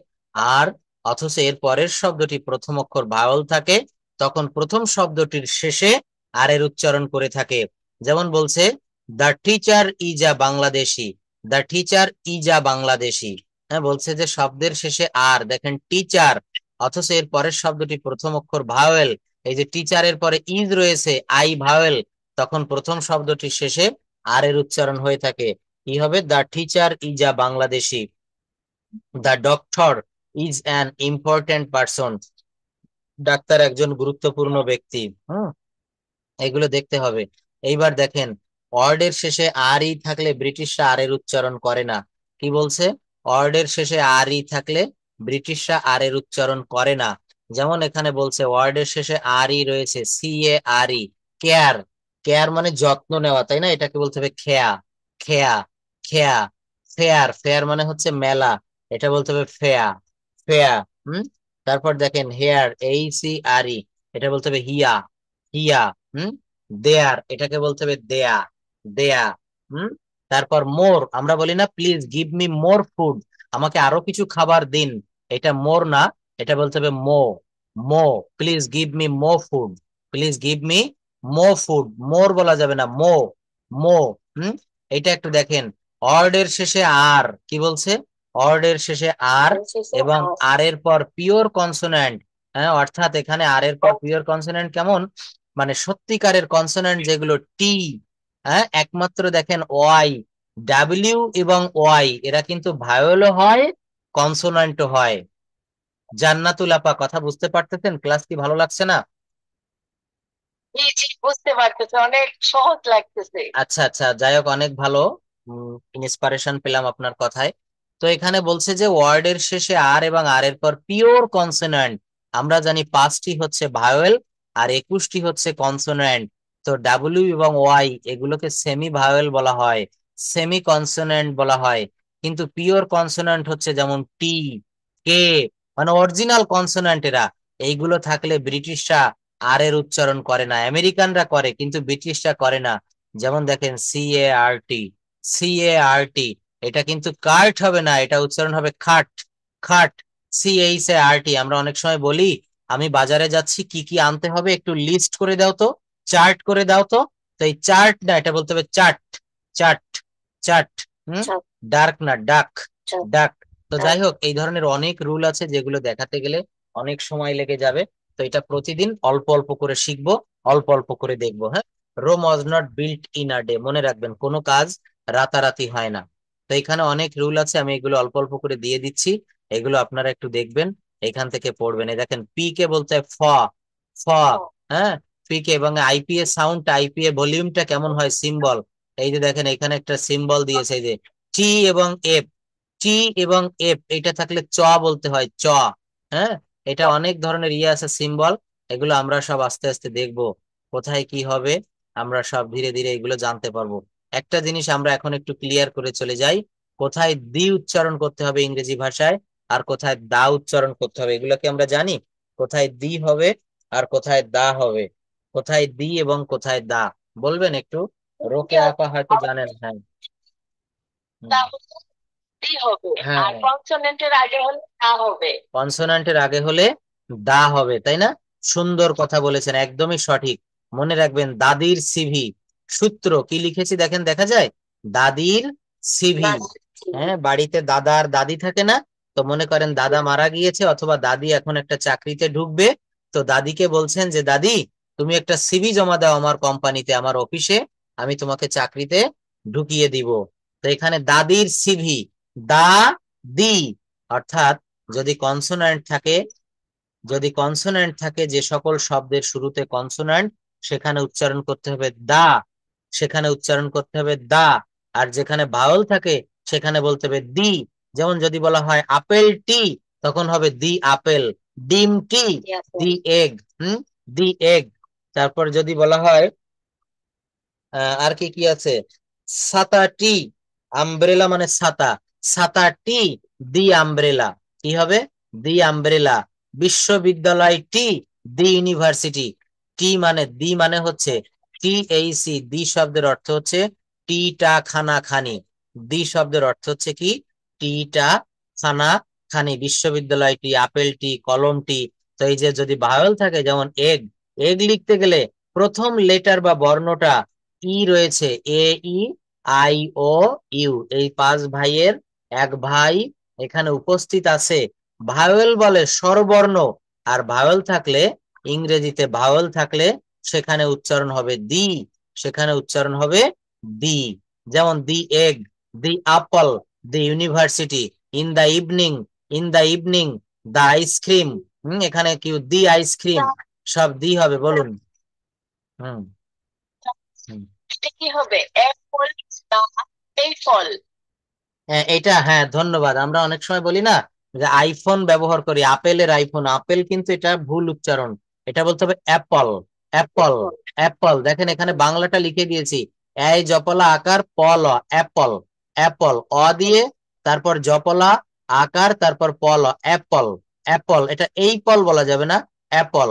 আর অথচ এর পরের শব্দটি প্রথম অক্ষর ভাওয়াল থাকে, তখন প্রথম শব্দটির শেষে আর এর উচ্চারণ করে থাকে। যেমন বলছে the teacher is a Bangladeshi, the teacher is a Bangladeshi. হ্যাঁ, বলছে যে শব্দের শেষে আর, দেখেন টিচার, অথচ এর পরের শব্দটি প্রথম অক্ষর ভাওয়েল। এই যে টিচারের পরে ইজ রয়েছে, আই ভাওয়েল, তখন প্রথম শব্দটির শেষে আর এর উচ্চারণ হয়ে থাকে। কি হবে? The teacher is a Bangladeshi, the doctor is an important person, doctor একজন গুরুত্বপূর্ণ ব্যক্তি। হুম, এগুলো দেখতে হবে। এইবার দেখেন ওয়ার্ডের শেষে আর ই থাকলে ব্রিটিশরা আর এর উচ্চারণ করে না। কি বলছে? ওয়ার্ডের শেষে আর ই থাকলে ব্রিটিশরা আর এর উচ্চারণ করে না। যেমন এখানে বলছে ওয়ার্ডের শেষে আর ই রয়েছে, CARE, কেয়ার। কেয়ার মানে যত্ন নেওয়া, তাই না? এটাকে বলতে হবে খেয়া, খেয়া, খেয়া। ফেয়ার, ফেয়ার মানে হচ্ছে মেলা, এটা বলতে হবে ফেয়া, ফেয়া। হুম, তারপর দেখেন হেয়ার, HERE, এটা বলতে হবে হিয়া, হিয়া। হুম, দেয়ার, এটাকে বলতে হবে দেয়া, দেয়া। হুম, তারপর মোর, আমরা বলি না please give me more food, আমাকে আরো কিছু খাবার দিন, এটা মোর না, এটা বলতে হবে more, more. Please give me more food, please give me more food, more বলা যাবে না, মো, মো। হুম, এটা একটু দেখেন অর্ডের শেষে আর, কি বলছে? অর্ডের শেষে আর এবং আর এর পর পিওর কনসোন্যান্ট। হ্যাঁ, অর্থাৎ এখানে আর এর পর পিওর কনসোন্যান্ট কেমন, মানে সত্যিকারের কনসোন্যান্ট যেগুলো টি, হ্যাঁ একমাত্র দেখেন ওয়াই, ডাব্লিউ এবং ওয়াই এরা কিন্তু ভায়োলও হয়, কনসোন্যান্টও হয়। জান্নাতুল আপা, কথা বুঝতে পারতেছেন? ক্লাস কি ভালো লাগছে না? জি জি, বুঝতে পারতেছে, অনেক সহজ লাগতেছে। আচ্ছা আচ্ছা, যাই হোক অনেক ভালো, ইন্সপিরেশন পেলাম আপনার কথায়। তো এখানে বলছে যে ওয়ার্ডের শেষে আর এবং আর এর পর পিওর কনসোন্যান্ট, আমরা জানি 5টি হচ্ছে ভাওয়েল আর 21টি হচ্ছে কনসোন্যান্ট। তো ডাব্লিউ এবং ওয়াই এগুলোকে সেমি ভাওয়েল বলা হয়, সেমি কনসোন্যান্ট বলা হয়। কিন্তু পিওর কনসোন্যান্ট হচ্ছে যেমন টি, কে, মানে অরিজিনাল কনসোন্যান্ট এরা, এইগুলো থাকলে ব্রিটিশরা আর এর উচ্চারণ করে না, আমেরিকানরা করে কিন্তু ব্রিটিশরা করে না। যেমন দেখেন CART, CART, এটা কিন্তু কার্ট হবে না, এটা উচ্চারণ হবে খাট, খাট। CHART, আমরা অনেক সময় বলি আমি বাজারে যাচ্ছি, কি কি আনতে হবে একটু লিস্ট করে দাও তো, চার্ট করে দাও তো। তো এই চার্ট না, এটা বলতে হবে চাট, চাট, চাট। হুম, ডার্ক না ডাক, ডাক। তো যাই হোক এই ধরনের অনেক রুল আছে যেগুলো দেখাতে গেলে অনেক সময় লেগে যাবে। তো এটা প্রতিদিন অল্প অল্প করে শিখবো, অল্প অল্প করে দেখবো। হ্যাঁ, Rome was not built in a day, মনে রাখবেন কোনো কাজ রাতারাতি হয় না। তো এখানে অনেক রুল আছে, আমি এগুলো অল্প অল্প করে দিয়ে দিচ্ছি, এগুলো আপনারা একটু দেখবেন, এখান থেকে পড়বেন। এই দেখেন পি কে বলতে হয় ফ, ফ। হ্যাঁ, পি কে, এবং আইপিএ সাউন্ড, আইপিএ ভলিউমটা কেমন হয়, সিম্বল। এই যে দেখেন এখানে একটা সিম্বল দিয়েছে, এই যে টি এবং এফ, টি এবং এফ এটা থাকলে চ বলতে হয়, চ। হ্যাঁ, এটা অনেক ধরনের ইয়ে আছে সিম্বল, এগুলো আমরা সব আস্তে আস্তে দেখবো কোথায় কি হবে, আমরা সব ধীরে ধীরে এগুলো জানতে পারবো। একটা জিনিস আমরা এখন একটু ক্লিয়ার করে চলে যাই, কোথায় দি উচ্চারণ করতে হবে ইংরেজি ভাষায় আর কোথায় দা উচ্চারণ করতে হবে, এগুলো কি আমরা জানি? কোথায় দি হবে আর কোথায় দা হবে, কোথায় দি এবং কোথায় দা বলবেন একটু? রোকে আপা হয়তো জানেন। হ্যাঁ হ্যাঁ, কনসোনেন্টের আগে হলে তা হবে। কনসোনান্টের আগে হলে দা হবে, তাই না? সুন্দর কথা বলেছেন, একদমই সঠিক। মনে রাখবেন দাদির সিভি, সূত্র কি লিখেছি দেখেন, দেখা যায় দাদির সিভি। হ্যাঁ, বাড়িতে দাদা আর দাদি থাকে না? তো মনে করেন দাদা মারা গিয়েছে অথবা দাদি এখন একটা চাকরিতে ঢুকবে, তো দাদিকে বলছেন যে দাদি তুমি একটা সিভি জমা দাও আমার কোম্পানিতে, আমার অফিসে, আমি তোমাকে চাকরিতে ঢুকিয়ে দিব। তো এখানে দাদির সিভি, দা দি, অর্থাৎ যদি কনসোনান্ট থাকে, যদি কনসোনান্ট থাকে, যে সকল শব্দের শুরুতে কনসোনান্ট, সেখানে উচ্চারণ করতে হবে দা, সেখানে উচ্চারণ করতে হবে দা। আর যেখানে ভাওয়েল থাকে সেখানে বলতে হবে দি। যেমন যদি বলা হয় আপেল টি, তখন হবে দি আপেল। ডিম টি, দি এগ। দি এগ। তারপর যদি বলা হয় আর কি কি আছে, ছাতা টি, আমব্রেলা মানে ছাতা, ছাতা টি, দি আমব্রেলা। কি হবে? দি আমব্রেলা। বিশ্ববিদ্যালয় টি, দি ইউনিভার্সিটি। টি মানে, দি মানে হচ্ছে টি এইচ সি, দি শব্দের অর্থ হচ্ছে টিটা খানা খানি। দি শব্দের অর্থ হচ্ছে কি? টিটা খানা খানি। বিশ্ববিদ্যালয়টি, আপেলটি, কলমটি। তো এই যে যদি ভাওয়েল থাকে যেমন এগ, এগ লিখতে গেলে প্রথম লেটার বা বর্ণটা ই রয়েছে, এ ই আই ও ইউ, এই পাঁচ ভাইয়ের এক ভাই এখানে উপস্থিত আছে। ভাওয়েল বলে স্বরবর্ণ, আর ভাওয়েল থাকলে, ইংরেজিতে ভাওয়েল থাকলে সেখানে উচ্চারণ হবে দি, সেখানে উচ্চারণ হবে দি। যেমন the egg, the apple, the university, in the evening, in the evening, the ice cream. এখানে কি দি আইসক্রিম, সব দি হবে, বলুন। হুম হুম। এটা কি হবে? অ্যাপল না এই ফল? হ্যাঁ, এটা, হ্যাঁ ধন্যবাদ। আমরা অনেক সময় বলি না যে আইফোন ব্যবহার করি, আপেলের আইফোন, আপেল কিন্তু এটা ভুল উচ্চারণ। এটা বলতে হবে অ্যাপল, অ্যাপল, অ্যাপল। দেখেন এখানে বাংলাটা লিখে দিয়েছি, এই জপলা আকার পল, অ্যাপল, অ্যাপল, অ দিয়ে তারপর জপলা আকার তারপর পল, অ্যাপল, অ্যাপল। এটা এই পল বলা যাবে না, অ্যাপল।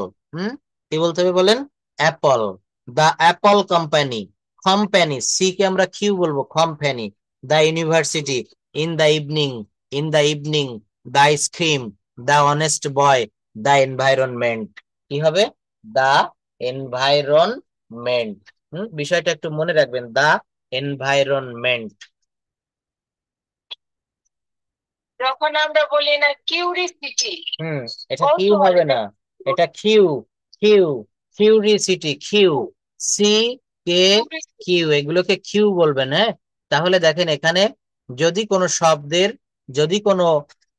কি বলতে হবে বলেন? অ্যাপল। দা Apple company, company, C K আমরা কিউ বলবো, company. The university, in the evening, in the evening, the ice cream, the honest boy, the environment। কি হবে? The environment। বিষয়টা একটু মনে রাখবেন, the environment। যখন আমরা বলি না কিউরিসিটি, এটা কিউ হবে না, এটা Q, Q, curiosity, Q, C K Q, এগুলোকে কিউ বলবেন। হ্যাঁ, তাহলে দেখেন এখানে যদি কোনো শব্দের, যদি কোনো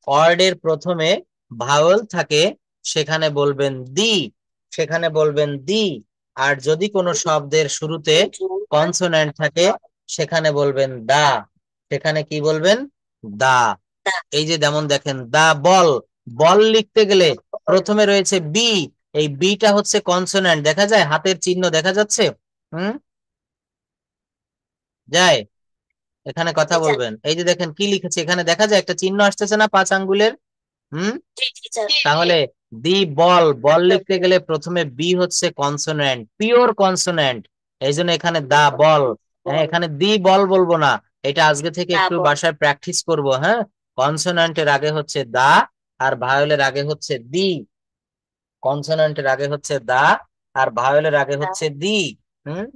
ওয়ার্ডের প্রথমে ভাওয়েল থাকে সেখানে বলবেন দি, সেখানে বলবেন দি। আর যদি কোনো শব্দের শুরুতে কনসোন্যান্ট থাকে সেখানে বলবেন দা, সেখানে কি বলবেন? দা। এই যে যেমন দেখেন দা বল, বল লিখতে গেলে প্রথমে রয়েছে বি, এই বিটা হচ্ছে কনসোন্যান্ট, দেখা যায় হাতের চিহ্ন দেখা যাচ্ছে। হুম, যায়? এখানে কথা বলবেন। এই যে দেখেন কি লিখেছে এখানে, দেখা যায় একটা চিহ্ন আসতেছে না 5 আঙ্গুলের? হুম, তাহলে দি বল, বল লিখতে গেলে প্রথমে বি হচ্ছে কনসোন্যান্ট, পিওর কনসোন্যান্ট, এই জন্য এখানে দা বল। হ্যাঁ, এখানে দি বল বলবো না, এটা আজকে থেকে একটু বাসায় প্র্যাকটিস করব। হ্যাঁ, কনসোন্যান্টের আগে হচ্ছে দা, আর ভায়োলের আগে হচ্ছে দি। কনসোন্যান্টের আগে হচ্ছে দা, আর ভায়োলের আগে হচ্ছে দি।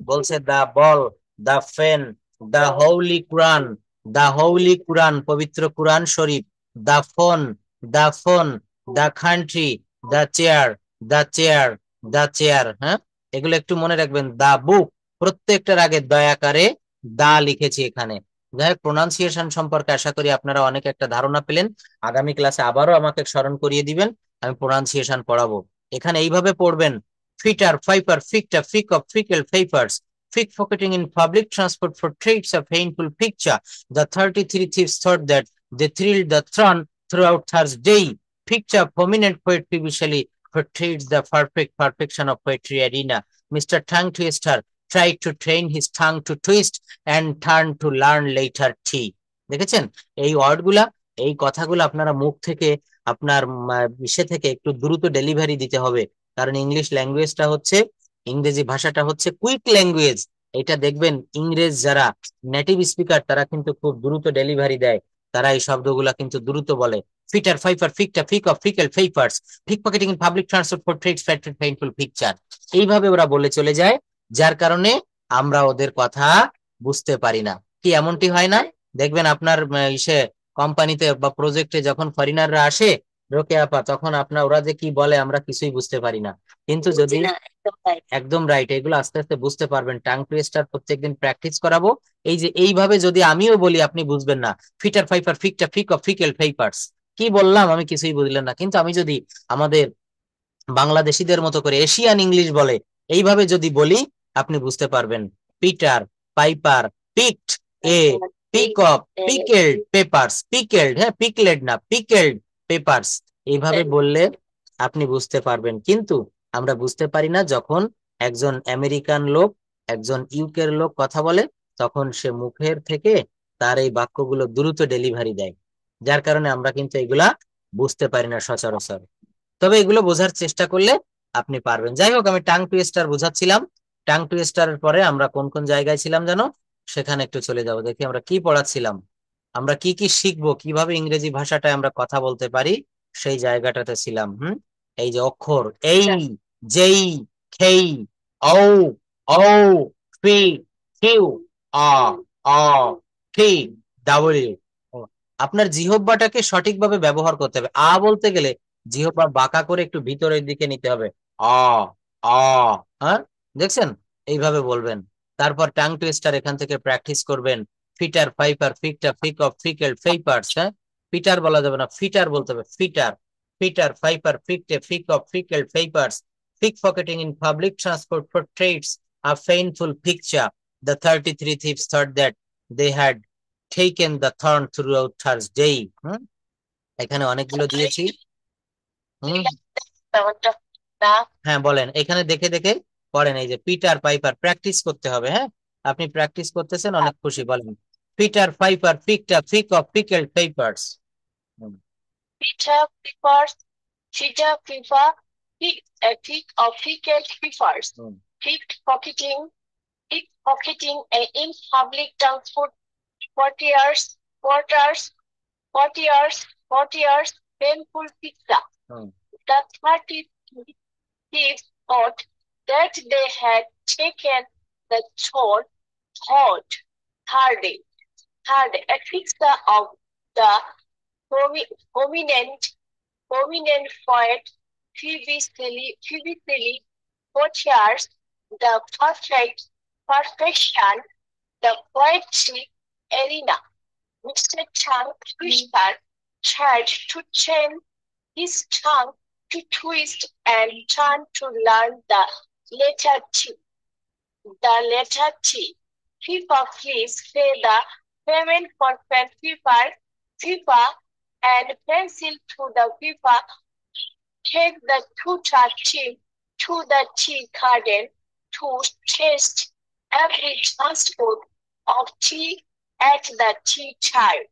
বলছে দা বল, দা ফেন, দা হৌলি কুরআন, দা হৌলি কুরআন, পবিত্র কুরআন শরীফ। The phone, the phone, the country, the chair, the chair, the chair. হ্যাঁ, এগুলো একটু মনে রাখবেন। দা বুক, প্রত্যেকটার আগে দয়াকারে দা লিখেছি এখানে। যাই হোক, প্রোনাউন্সিয়েশন সম্পর্কে আশা করি আপনারা অনেক একটা ধারণা পেলেন। আগামী ক্লাসে আবারও আমাকে স্মরণ করিয়ে দিবেন, আমি প্রোনাউন্সিয়েশন পড়াবো। এখানে এইভাবে পড়বেন, ফিটার, ফাইপার, ফিকটা, ফিক of, pickled, peppers, pickpocketing in public transport for traits a painful picture. The 33 thieves thought that they thrilled the throne throughout Thursday. Picture prominent poetry visually portrays the perfect perfection of poetry arena. Mr. Tongue Twister tried to train his tongue to twist and turn to learn later tea. দেখেছেন এই ওয়ার্ডগুলা, এই কথাগুলো আপনারা মুখ থেকে, আপনার ইসে থেকে একটু দ্রুত ডেলিভারি দিতে হবে। কারণ ইংলিশ ল্যাঙ্গুয়েজটা হচ্ছে, ইংরেজি ভাষাটা হচ্ছে কুইক ল্যাঙ্গুয়েজ। এটা দেখবেন ইংরেজ যারা নেটিভ স্পিকার তারা কিন্তু খুব দ্রুত ডেলিভারি দেয়, তারা এই শব্দগুলা কিন্তু দ্রুত বলে। ফিটার ফাইফার ফিকটা ফিক of pickled peppers pickpocketing in public transport portrays painful picture, এইভাবে ওরা বলে চলে যায়, যার কারণে আমরা ওদের কথা বুঝতে পারি না। কি এমনটি হয় না? দেখবেন আপনার ইসে কোম্পানিতে বা প্রজেক্টে যখন ফরেনাররা আসে, রোকেয়া আপা, তখন আপনার ওরা যে কি বলে আমরা কিছুই বুঝতে পারি না। কিন্তু যদি একদম রাইট, এগুলো আস্তে আস্তে বুঝতে পারবেন। টাং টুইস্টার প্রত্যেকদিন প্র্যাকটিস করাবো। এই যে এইভাবে যদি আমিও বলি আপনি বুঝবেন না। ফিটার ফাইফার ফিকটা ফিক অফ ফিকেল ফেইপার্স, কি বললাম আমি কিছুই বুঝলেন না। কিন্তু আমি যদি আমাদের বাংলাদেশিদের মতো করে এশিয়ান ইংলিশ বলে এইভাবে যদি বলি, আপনি বুঝতে পারবেন। Peter Piper picked a peck of pickled peppers, pickled, হ্যাঁ পিকলেড না, পিকেলড পেপারস, এইভাবে বললে আপনি বুঝতে পারবেন। কিন্তু আমরা বুঝতে পারি না যখন একজন আমেরিকান লোক, একজন ইউকের লোক কথা বলে, তখন সে মুখের থেকে তার এই বাক্যগুলো দ্রুত ডেলিভারি দেয়, যার কারণে আমরা কিন্তু এগুলা বুঝতে পারি না সচরাচর। তবে এগুলো বোঝার চেষ্টা করলে আপনি পারবেন। যাই হোক, আমি টাং টুইস্টার বোঝাচ্ছিলাম। টাং টুইস্টারের পরে আমরা কোন কোন জায়গায় ছিলাম জানো? সেখানে একটু চলে যাব, দেখি আমরা কি পড়াচ্ছিলাম, আমরা কি কি শিখবো, কিভাবে ইংরেজি ভাষাটায় আমরা কথা বলতে পারি, সেই জায়গাটাতে ছিলাম। এই যে অক্ষর, এই, যেই, খেই, ও, ও, ফি, কিউ, আ, অ, ফি, ডাব্লিউ। আপনার জিহ্বাটাকে সঠিকভাবে ব্যবহার করতে হবে। আ বলতে গেলে জিহ্বা বাঁকা করে একটু ভিতরের দিকে নিতে হবে। অ, অ, হ্যাঁ, দেখছেন? এইভাবে বলবেন। তারপর টাং টুইস্টার এখান থেকে প্র্যাকটিস করবেন। ফিটার ফাইপার ফিকটা ফিক অফ ফিকেল ফেইপার্স, হ্যাঁ, পিটার বলা যাবে না, ফিটার বলতে হবে। ফিটার, ফিটার ফাইপার ফিকটে ফিক of pickled peppers pickpocketing in public transport portrays a painful picture. The 33 thieves thought that they had taken the thorn throughout Thursday. এখানে অনেকগুলো দিয়েছি। হুম, হ্যাঁ বলেন, এখানে দেখে দেখে পড়েন। এই যে পিটার পাইপার, প্র্যাকটিস করতে হবে। হ্যাঁ, আপনি প্র্যাকটিস করতেছেন, অনেক খুশি। বলেন, Peter Piper picked a peck of pickled peppers. Peter prefers Peter prefer pick of pickled peppers. Pickpocketing pickpocketing in public transport. Portiers portiers painful pizza. The 30 thieves thought that they had taken the third a pizza of the prominent poet Phoebe Shelley portrays the perfection, the poetry arena. Mr. Chang Twister tried to train his tongue to twist and turn to learn the letter T. FIFA, please pay the payment for pen FIFA and pencil to the FIFA. Take the tutor team to the tea garden to taste every transport of tea at the tea time.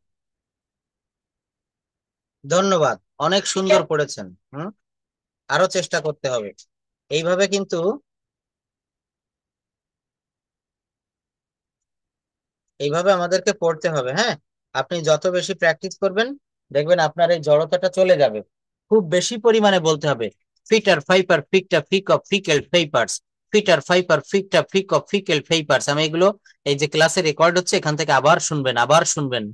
ধন্যবাদ, অনেক সুন্দর পড়েছেন। আরো চেষ্টা করতে হবে। এইভাবে কিন্তু এইভাবে আমাদেরকে পড়তে হবে। হ্যাঁ, আপনি যত বেশি প্র্যাকটিস করবেন দেখবেন আপনার এই জড়তাটা চলে যাবে। খুব বেশি পরিমাণে বলতে হবে। ফিটার ফাইপার ফিকটা ফিক of pickled ফেইপার্স, fitter Piper picked ফিক অফ ফিকেল ফেইপার্স। আমি এগুলো এই যে ক্লাসে রেকর্ড হচ্ছে এখান থেকে আবার শুনবেন, আবার শুনবেন।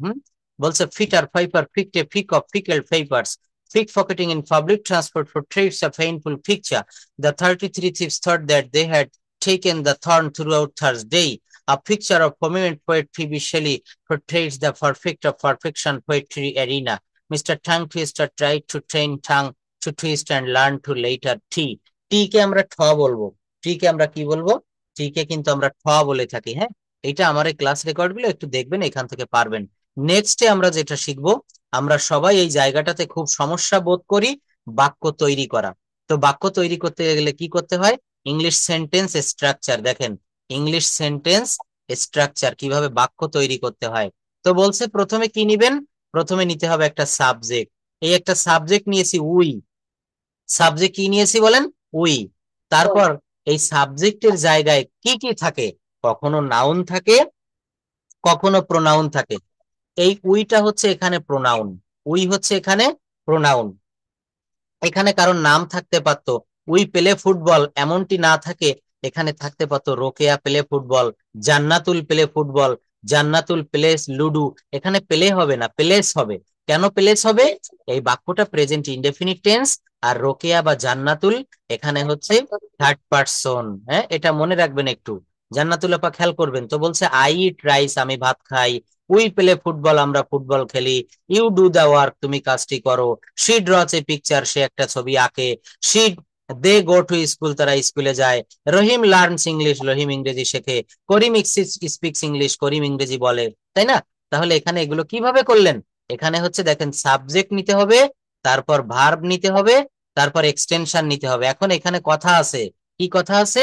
বলছে ফিটার ফাইপার ফিকটে ফিক of pickled peppers pickpocketing in public transport portrays a painful picture. The 33 thieves thought that they had taken the thorn throughout Thursday. A picture of prominent poet Phoebe Shelley portrays the perfect of perfection poetry arena. Mr. Tongue Twister tried to train tongue to twist and learn to later T. T কে আমরা ঠ বলবো। টি কে আমরা কি বলবো? টি কে কিন্তু আমরা ঠ বলে থাকি। হ্যাঁ, এটা আমার এই ক্লাস রেকর্ড গুলো একটু দেখবেন, এখান থেকে পারবেন। নেক্সটে আমরা যেটা শিখবো, আমরা সবাই এই জায়গাটাতে খুব সমস্যা বোধ করি বাক্য তৈরি করা। তো বাক্য তৈরি করতে গেলে কি করতে হয়? English sentence structure. দেখেন, ইংলিশ সেন্টেন্স স্ট্রাকচার, কিভাবে বাক্য তৈরি করতে হয়। তো বলছে প্রথমে কি নিবেন? প্রথমে নিতে হবে একটা সাবজেক্ট। এই একটা সাবজেক্ট নিয়েছি, উই। সাবজেক্ট কি নিয়েছি বলেন? উই। তারপর এই সাবজেক্টের জায়গায় কি কি থাকে? কখনো নাউন থাকে, কখনো প্রোনাউন থাকে। এই উইটা হচ্ছে এখানে প্রোনাউন, উই হচ্ছে এখানে প্রোনাউন। এখানে কারণ নাম থাকতে পারতো, উই পেলে ফুটবল, এমনটি না থাকে, এখানে থাকতে পারতো রোকেয়া পেলে ফুটবল, জান্নাতুল পেলে ফুটবল, জান্নাতুল প্লেস লুডু। এখানে পেলে হবে না, প্লেস হবে। কেন প্লেস হবে? এই বাক্যটা প্রেজেন্ট ইনডেফিনিট টেন্স, আর রোকেয়া বা জান্নাতুল এখানে হচ্ছে থার্ড পারসন। হ্যাঁ, এটা মনে রাখবেন একটু। জান্নাতুল আপা খেয়াল করবেন তো, বলছে আই ইট রাইস, আমি ভাত খাই, উই প্লে ফুটবল, আমরা ফুটবল খেলি, ইউ ডু দা ওয়ার্ক, তুমি কাজটি করো, শি ড্রস এ পিকচার, সে একটা ছবি আঁকে, she they go to school, তারা স্কুলে যায়, রহিম লার্নস ইংলিশ, রহিম ইংরেজি শেখে, করিম স্পিক্স ইংলিশ, করিম ইংরেজি বলে। তাই না? তাহলে এখানে এগুলো কিভাবে করলেন? এখানে হচ্ছে দেখেন সাবজেক্ট নিতে হবে, তারপর ভার্ব নিতে হবে, তারপর এক্সটেনশন নিতে হবে। এখন এখানে কথা আছে, কি কথা আছে?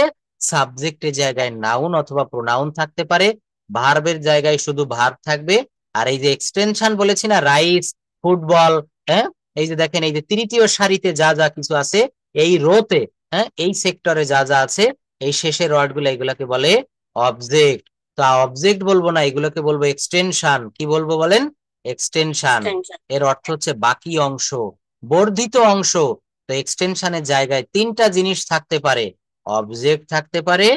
সাবজেক্টের জায়গায় নাউন অথবা প্রোনাউন থাকতে পারে, ভার্বের জায়গায় শুধু ভার্ব থাকবে, আর এই যে এক্সটেনশন বলেছি না, রাইস, ফুটবল, হ্যাঁ, এই যে দেখেন এই যে তৃতীয় সারিতে যা যা কিছু আছে, এই রোতে, হ্যাঁ, এই সেক্টরে যা যা আছে, এই শেষের ওয়ার্ড গুলো, এগুলাকে বলে অবজেক্ট। তা অবজেক্ট বলবো না, এগুলোকে বলবো এক্সটেনশন। কি বলবো বলেন? এক্সটেনশন। এর অর্থ হচ্ছে বাকি অংশ, বর্ধিত অংশ। তো এক্সটেনশনের জায়গায় তিনটা জিনিস থাকতে পারে, অবজেক্ট থাকতে পারে,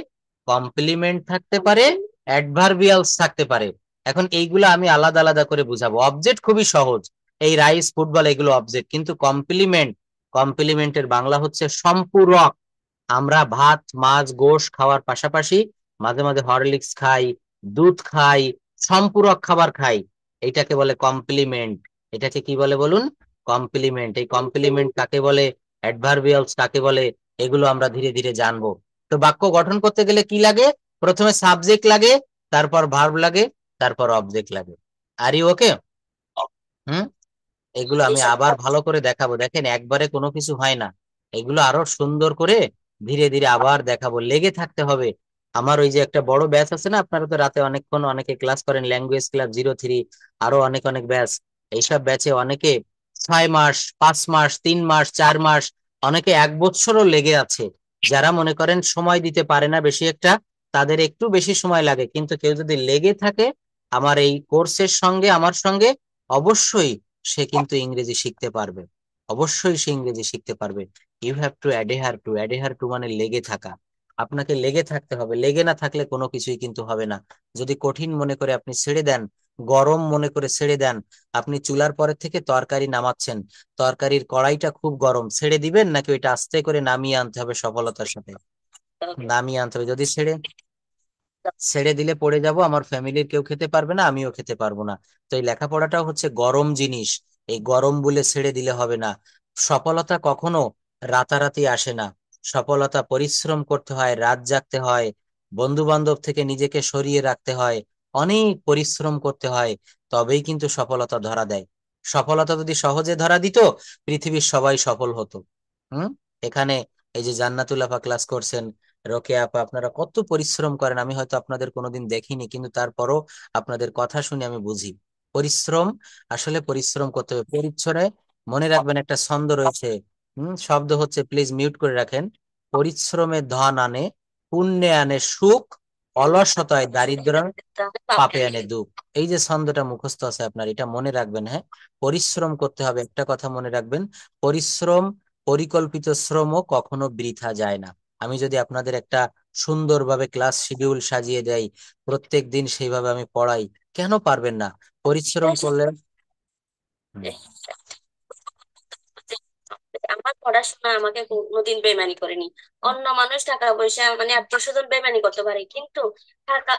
কমপ্লিমেন্ট থাকতে পারে, অ্যাডভার্বিয়ালস থাকতে পারে। এখন এইগুলো আমি আলাদা আলাদা করে বুঝাবো। অবজেক্ট খুবই সহজ, এই রাইস, ফুটবল এগুলো অবজেক্ট, কিন্তু কমপ্লিমেন্ট, কমপ্লিমেন্টের বাংলা হচ্ছে সম্পূরক। আমরা ভাত, মাছ, গোশ খাওয়ার পাশাপাশি মাঝে মাঝে হরলিক্স খাই, দুধ খাই, সম্পূরক খাবার খাই, এইটাকে বলে কমপ্লিমেন্ট। এটাকে কি বলে বলুন? কমপ্লিমেন্ট। এই কমপ্লিমেন্ট কাকে বলে, অ্যাডভার্বিয়ালস কাকে বলে, এগুলো আমরা ধীরে ধীরে জানবো। তো বাক্য গঠন করতে গেলে কি লাগে? প্রথমে সাবজেক্ট লাগে, তারপর ভার্ব লাগে, তারপর অবজেক্ট লাগে। Are you okay? হুম। এগুলো আমি আবার ভালো করে দেখাবো। দেখেন একবারে কোনো কিছু হয় না, এগুলো আরো সুন্দর করে ধীরে ধীরে আবার দেখাবো, লেগে থাকতে হবে। আমার ওই যে একটা বড় ব্যাচ আছে না, আপনারা তো রাতে অনেকক্ষণ অনেকে ক্লাস করেন, ল্যাঙ্গুয়েজ ক্লাব 03, আরো অনেক অনেক ব্যাচ। এইসব ব্যাচে অনেকে 6 মাস, 5 মাস, 3 মাস, 4 মাস, অনেকে 1 বছরও লেগে আছে। যারা মনে করেন সময় দিতে পারে না বেশি একটা, তাদের একটু বেশি সময় লাগে, কিন্তু কেউ যদি লেগে থাকে আমার এই কোর্সের সঙ্গে, আমার সঙ্গে, অবশ্যই সে কিন্তু ইংরেজি শিখতে পারবে। অবশ্যই সে ইংরেজি শিখতে পারবে। You have to adhere to, adhere to মানে লেগে থাকা। আপনাকে লেগে থাকতে হবে, লেগে না থাকলে কোনো কিছুই কিন্তু হবে না। যদি কঠিন মনে করে আপনি ছেড়ে দেন, গরম মনে করে ছেড়ে দেন, আপনি চুলার পরে থেকে তরকারি নামাচ্ছেন, তরকারির কড়াইটা খুব গরম, ছেড়ে দিবেন নাকি ওইটা আস্তে করে নামিয়ে আনতে হবে সফলতার সাথে? নামিয়ে আনতে হবে। যদি ছেড়ে ছেড়ে দিলে পড়ে যাব, আমার ফ্যামিলির কেউ খেতে পারবে না, আমিও খেতে পারবো না। তো এই লেখাপড়াটাও হচ্ছে গরম জিনিস, এই গরম বলে ছেড়ে দিলে হবে না। সফলতা কখনো রাতারাতি আসে না, সফলতা পরিশ্রম করতে হয়, রাত জাগতে হয়, বন্ধু বান্ধব থেকে নিজেকে সরিয়ে রাখতে হয়, অনেক পরিশ্রম করতে হয়, তবেই কিন্তু সফলতা ধরা দেয়। সফলতা যদি সহজে ধরা দিত, পৃথিবীর সবাই সফল হতো। হুম। এখানে এই যে জান্নাতুল আপা ক্লাস করছেন, রোকেয়া আপা, আপনারা কত পরিশ্রম করেন, আমি হয়তো আপনাদের কোনোদিন দেখিনি, কিন্তু তারপরও আপনাদের কথা শুনে আমি বুঝি পরিশ্রম। আসলে পরিশ্রম করতে হবে, পরিচ্ছরে। মনে রাখবেন একটা ছন্দ রয়েছে, শব্দ হচ্ছে, প্লিজ মিউট করে রাখেন, পরিশ্রমে ধন আনে, পুণ্যে আনে সুখ, অলসতায় দারিদ্র, পাপে আনে দুঃখ। এই যে ছন্দটা মুখস্থ আছে আপনার, এটা মনে রাখবেন। হ্যাঁ, পরিশ্রম করতে হবে। একটা কথা মনে রাখবেন, পরিশ্রম, পরিকল্পিত শ্রমও কখনো বৃথা যায় না। আমি যদি আপনাদের একটা সুন্দরভাবে ক্লাস শিডিউল সাজিয়ে দেই, প্রত্যেক দিন সেইভাবে আমি পড়াই, কেন পারবেন না? পরিশ্রম করলে। হুম। আমার পড়াশোনা আমাকে কোনোদিন বেমানি করেনি। অন্য মানুষ টাকা পয়সা মানে আত্মীয় স্বজন বেমানি করতে পারে, কিন্তু টাকা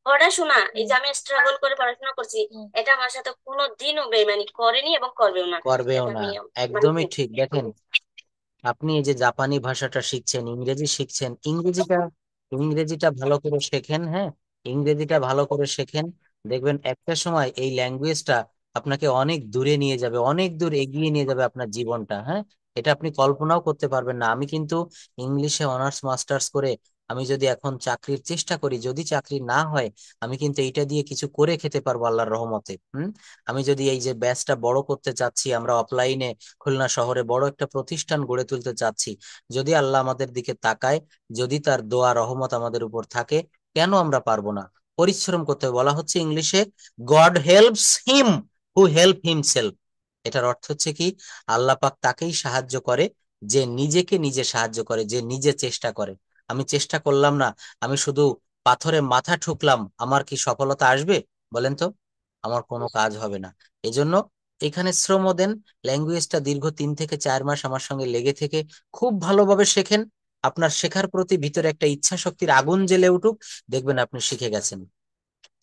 পড়াশোনা, এই যে আমি স্ট্রাগল করে পড়াশোনা করছি, এটা আমার সাথে কোনোদিনও বেমানি করেনি এবং করবেও না। করবেও এটা না। আমি মানে একদমই ঠিক। দেখেন আপনি এই যে জাপানি ভাষাটা শিখছেন, ইংরেজি শিখছেন, ইংরেজিটা, ইংরেজিটা ভালো করে শেখেন। হ্যাঁ, ইংরেজিটা ভালো করে শেখেন, দেখবেন একটা সময় এই ল্যাঙ্গুয়েজটা আপনাকে অনেক দূরে নিয়ে যাবে, অনেক দূর এগিয়ে নিয়ে যাবে আপনার জীবনটা। হ্যাঁ, এটা আপনি কল্পনাও করতে পারবেন না। আমি কিন্তু ইংলিশে অনার্স মাস্টার্স করে আমি যদি এখন চাকরির চেষ্টা করি, যদি চাকরি না হয়, আমি কিন্তু এইটা দিয়ে কিছু করে খেতে পারবো আল্লাহর রহমতে। আমি যদি এই যে ব্যাচটা বড় করতে চাচ্ছি, আমরা অফলাইনে খুলনা শহরে বড় একটা প্রতিষ্ঠান গড়ে তুলতে চাচ্ছি, যদি আল্লাহ আমাদের দিকে তাকায়, যদি তার দোয়া রহমত আমাদের উপর থাকে, কেন আমরা পারবো না? পরিশ্রম করতে হবে। বলা হচ্ছে ইংলিশে, গড হেল্পস হিম হু হেল্প হিমসেলফ। এটার অর্থ হচ্ছে কি, আল্লাহ পাক তাকেই সাহায্য করে যে নিজেকে নিজে সাহায্য করে, যে নিজে চেষ্টা করে। আমি চেষ্টা করলাম না, আমি শুধু পাথরে মাথা ঠুকলাম, আমার কি সফলতা আসবে বলেন তো? আমার কোনো কাজ হবে না। এজন্য এখানে শ্রম দেন, ল্যাঙ্গুয়েজটা দীর্ঘ 3 থেকে 4 মাস আমার সঙ্গে লেগে থেকে খুব ভালোভাবে শেখেন। আপনার শেখার প্রতি ভিতরে একটা ইচ্ছা শক্তির আগুন জ্বেলে উঠুক, দেখবেন আপনি শিখে গেছেন।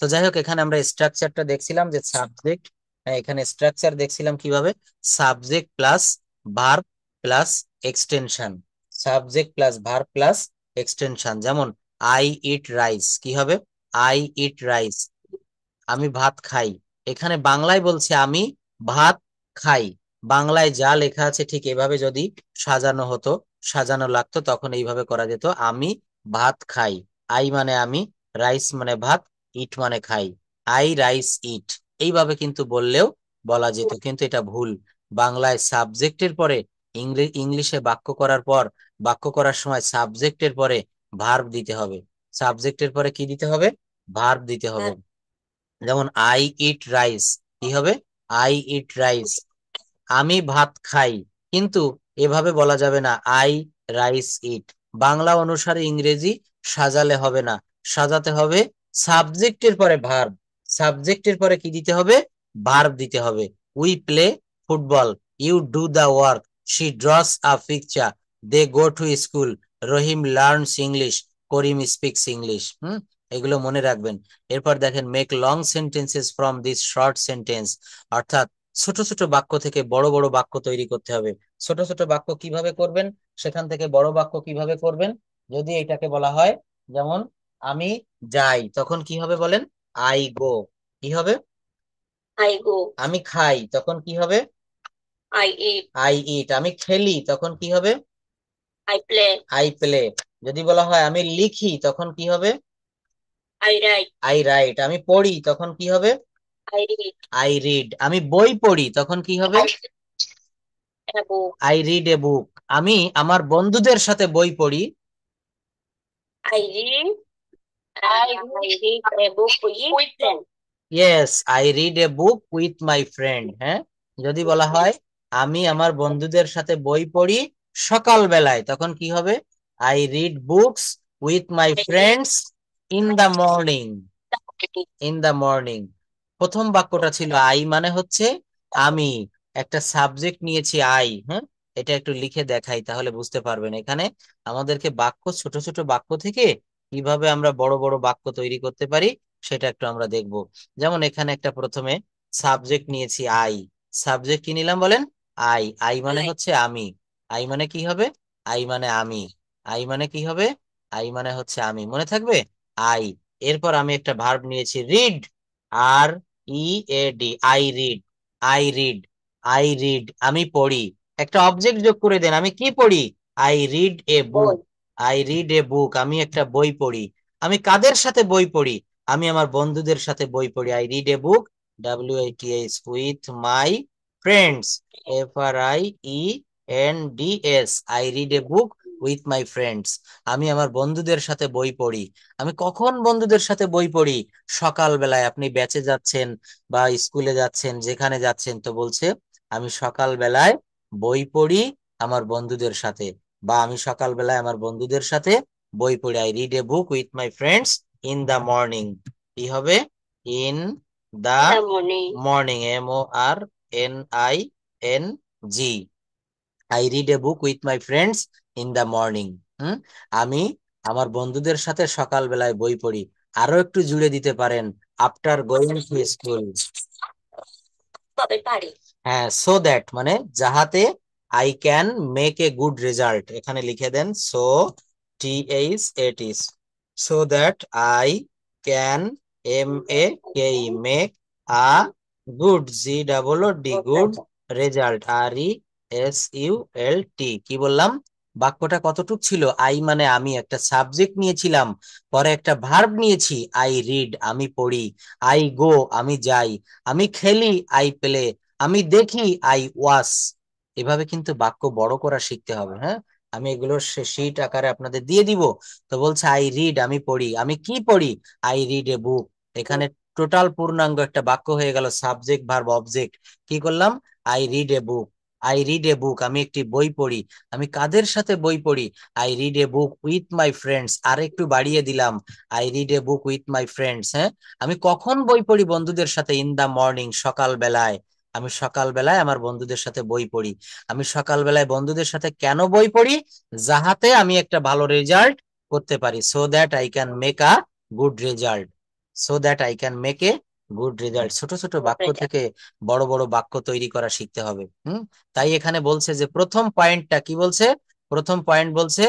তো যাই হোক, এখানে আমরা স্ট্রাকচারটা দেখছিলাম যে সাবজেক্ট, এখানে স্ট্রাকচার দেখছিলাম কিভাবে, subject plus verb plus extension, subject plus verb plus extension. যেমন আই ইট রাইস, কি হবে? আই ইট রাইস, আমি ভাত খাই। এখানে বাংলায় বলছে আমি ভাত খাই, বাংলায় যা লেখা আছে ঠিক এভাবে যদি সাজানো হতো, সাজানো লাগতো, তখন এইভাবে করা যেত, আমি ভাত খাই। আই মানে আমি, রাইস মানে ভাত, ইট মানে খাই। আই রাইস ইট, এইভাবে কিন্তু বললেও বলা যেত, কিন্তু এটা ভুল। বাংলায় সাবজেক্টের পরে, ইংলিশে বাক্য করার পর, বাক্য করার সময় সাবজেক্টের পরে ভার্ব দিতে হবে। সাবজেক্টের পরে কি দিতে হবে? ভার্ব দিতে হবে। যেমন আই ইট রাইস, কি হবে? আই ইট রাইস, আমি ভাত খাই। কিন্তু এভাবে বলা যাবে না, আই রাইস ইট। বাংলা অনুসারে ইংরেজি সাজালে হবে না, সাজাতে হবে সাবজেক্টের পরে ভার্ব। সাবজেক্টের পরে কি দিতে হবে? ভার্ব দিতে হবে। We play football, you do the work, she draws a picture, they go to school, Rahim learns English, Karim speaks English. এগুলো মনে রাখবেন। এরপর দেখেন, make long sentences from this short sentence, অর্থাৎ ছোট ছোট বাক্য থেকে বড় বড় বাক্য তৈরি করতে হবে। ছোট ছোট বাক্য কিভাবে করবেন, সেখান থেকে বড় বাক্য কিভাবে করবেন? যদি এটাকে বলা হয়, যেমন আমি যাই, তখন কি হবে বলেন? I go. কি হবে? I go, আমি খাই, তখন কি হবে? I eat, I eat. আমি খেলি, তখন কি হবে? I play, I play. যদি বলা হয় আমি লিখি, তখন কি হবে? I write, I right. আমি পড়ি, তখন কি হবে? I read, I read. আমি বই পড়ি, তখন কি হবে? I read a book, I read a book. আমি আমার বন্ধুদের সাথে বই পড়ি। I read, I read a book with friends. Yes, I read a book with my friend. হ্যাঁ, যদি বলা হয় আমি আমার বন্ধুদের সাথে বই পড়ি সকাল বেলায়, তখন কি হবে? I read books with my friends in the morning. In the morning. প্রথম বাক্যটা ছিল আই, মানে হচ্ছে আমি, একটা সাবজেক্ট নিয়েছি আই। হ্যাঁ, এটা একটু লিখে দেখাই, তাহলে বুঝতে পারবেন। এখানে আমাদেরকে বাক্য, ছোট ছোট বাক্য থেকে কিভাবে আমরা বড় বড় বাক্য তৈরি করতে পারি, সেটা একটু আমরা দেখব। যেমন এখানে একটা প্রথমে সাবজেক্ট নিয়েছি আই। সাবজেক্ট কি নিলাম বলেন? আই। আই মানে I, হচ্ছে আমি। আই মানে কি হবে? আই মানে আমি। আই মানে কি হবে? আই মানে হচ্ছে আমি, মনে থাকবে? আই। এরপর আমি একটা ভার্ব নিয়েছি read, R E A D, I read. I read, I read, আমি পড়ি। একটা অবজেক্ট যোগ করে দেন, আমি কি পড়ি? I read a book. boy, I read a book, আমি একটা বই পড়ি। আমি কাদের সাথে বই পড়ি? আমি আমার বন্ধুদের সাথে বই পড়ি। I read a book, WITH, with my friends, FRIENDS, I read a book with my friends. আমি আমার বন্ধুদের সাথে বই পড়ি। আমি কখন বন্ধুদের সাথে বই পড়ি? সকাল বেলায়। আপনি ব্যাচে যাচ্ছেন বা স্কুলে যাচ্ছেন, যেখানে যাচ্ছেন, তো বলছে আমি সকাল বেলায় বই পড়ি আমার বন্ধুদের সাথে, বা আমি সকাল বেলায় আমার বন্ধুদের সাথে বই পড়ি। I read a book with my friends in the morning. কি হবে? In the the morning. Morning, MORNING। I read a book with my friends in the morning. আমি আমার বন্ধুদের সাথে সকাল বেলায় বই পড়ি। আরো একটু জুড়ে দিতে পারেন, আফটার গোয়িং টু স্কুল। তবে পারি। হ্যাঁ, সো দ্যাট মানে যাহাতে, I can make a good result, এখানে লিখে দেন so, THAT, so that I can, MEK, a good, GOOD, good result, RESULT। কি বললাম? বাক্যটা কতটুক ছিল? আই মানে আমি, একটা সাবজেক্ট নিয়েছিলাম, পরে একটা ভার্ব নিয়েছি, আই রিড আমি পড়ি, আই গো আমি যাই, আমি খেলি, আই প্লে, আমি দেখি, আই ওয়াচ। এভাবে কিন্তু বাক্য বড় করা শিখতে হবে। হ্যাঁ, আমি এগুলো শীট আকারে আপনাদের দিয়ে দিব। তো বলছে আই রিড আমি পড়ি, আমি কি পড়ি? আই রিড এ বুক। এখানে টোটাল পূর্ণাঙ্গ একটা বাক্য হয়ে গেল, সাবজেক্ট ভার্ব অবজেক্ট। কি করলাম? I read a book, I read a book, আমি একটি বই পড়ি। আমি কাদের সাথে বই পড়ি? I read a book with my friends. আর একটু বাড়িয়ে দিলাম, I read a book with my friends. হ্যাঁ, আমি কখন বই পড়ি? বন্ধুদের সাথে, ইন দা মর্নিং, সকাল বেলায়। আমি সকাল বেলায় আমার বন্ধুদের সাথে বই পড়ি। আমি সকাল বেলায় বন্ধুদের সাথে কেন বই পড়ি? যাহাতে আমি একটা ভালো রেজাল্ট করতে পারি, so that I can make a good result. So that I can make a good result. ছোট ছোট বাক্য থেকে বড় বড় বাক্য তৈরি করা শিখতে হবে। তাই এখানে বলছে যে প্রথম পয়েন্টটা কি বলছে? প্রথম পয়েন্ট বলছে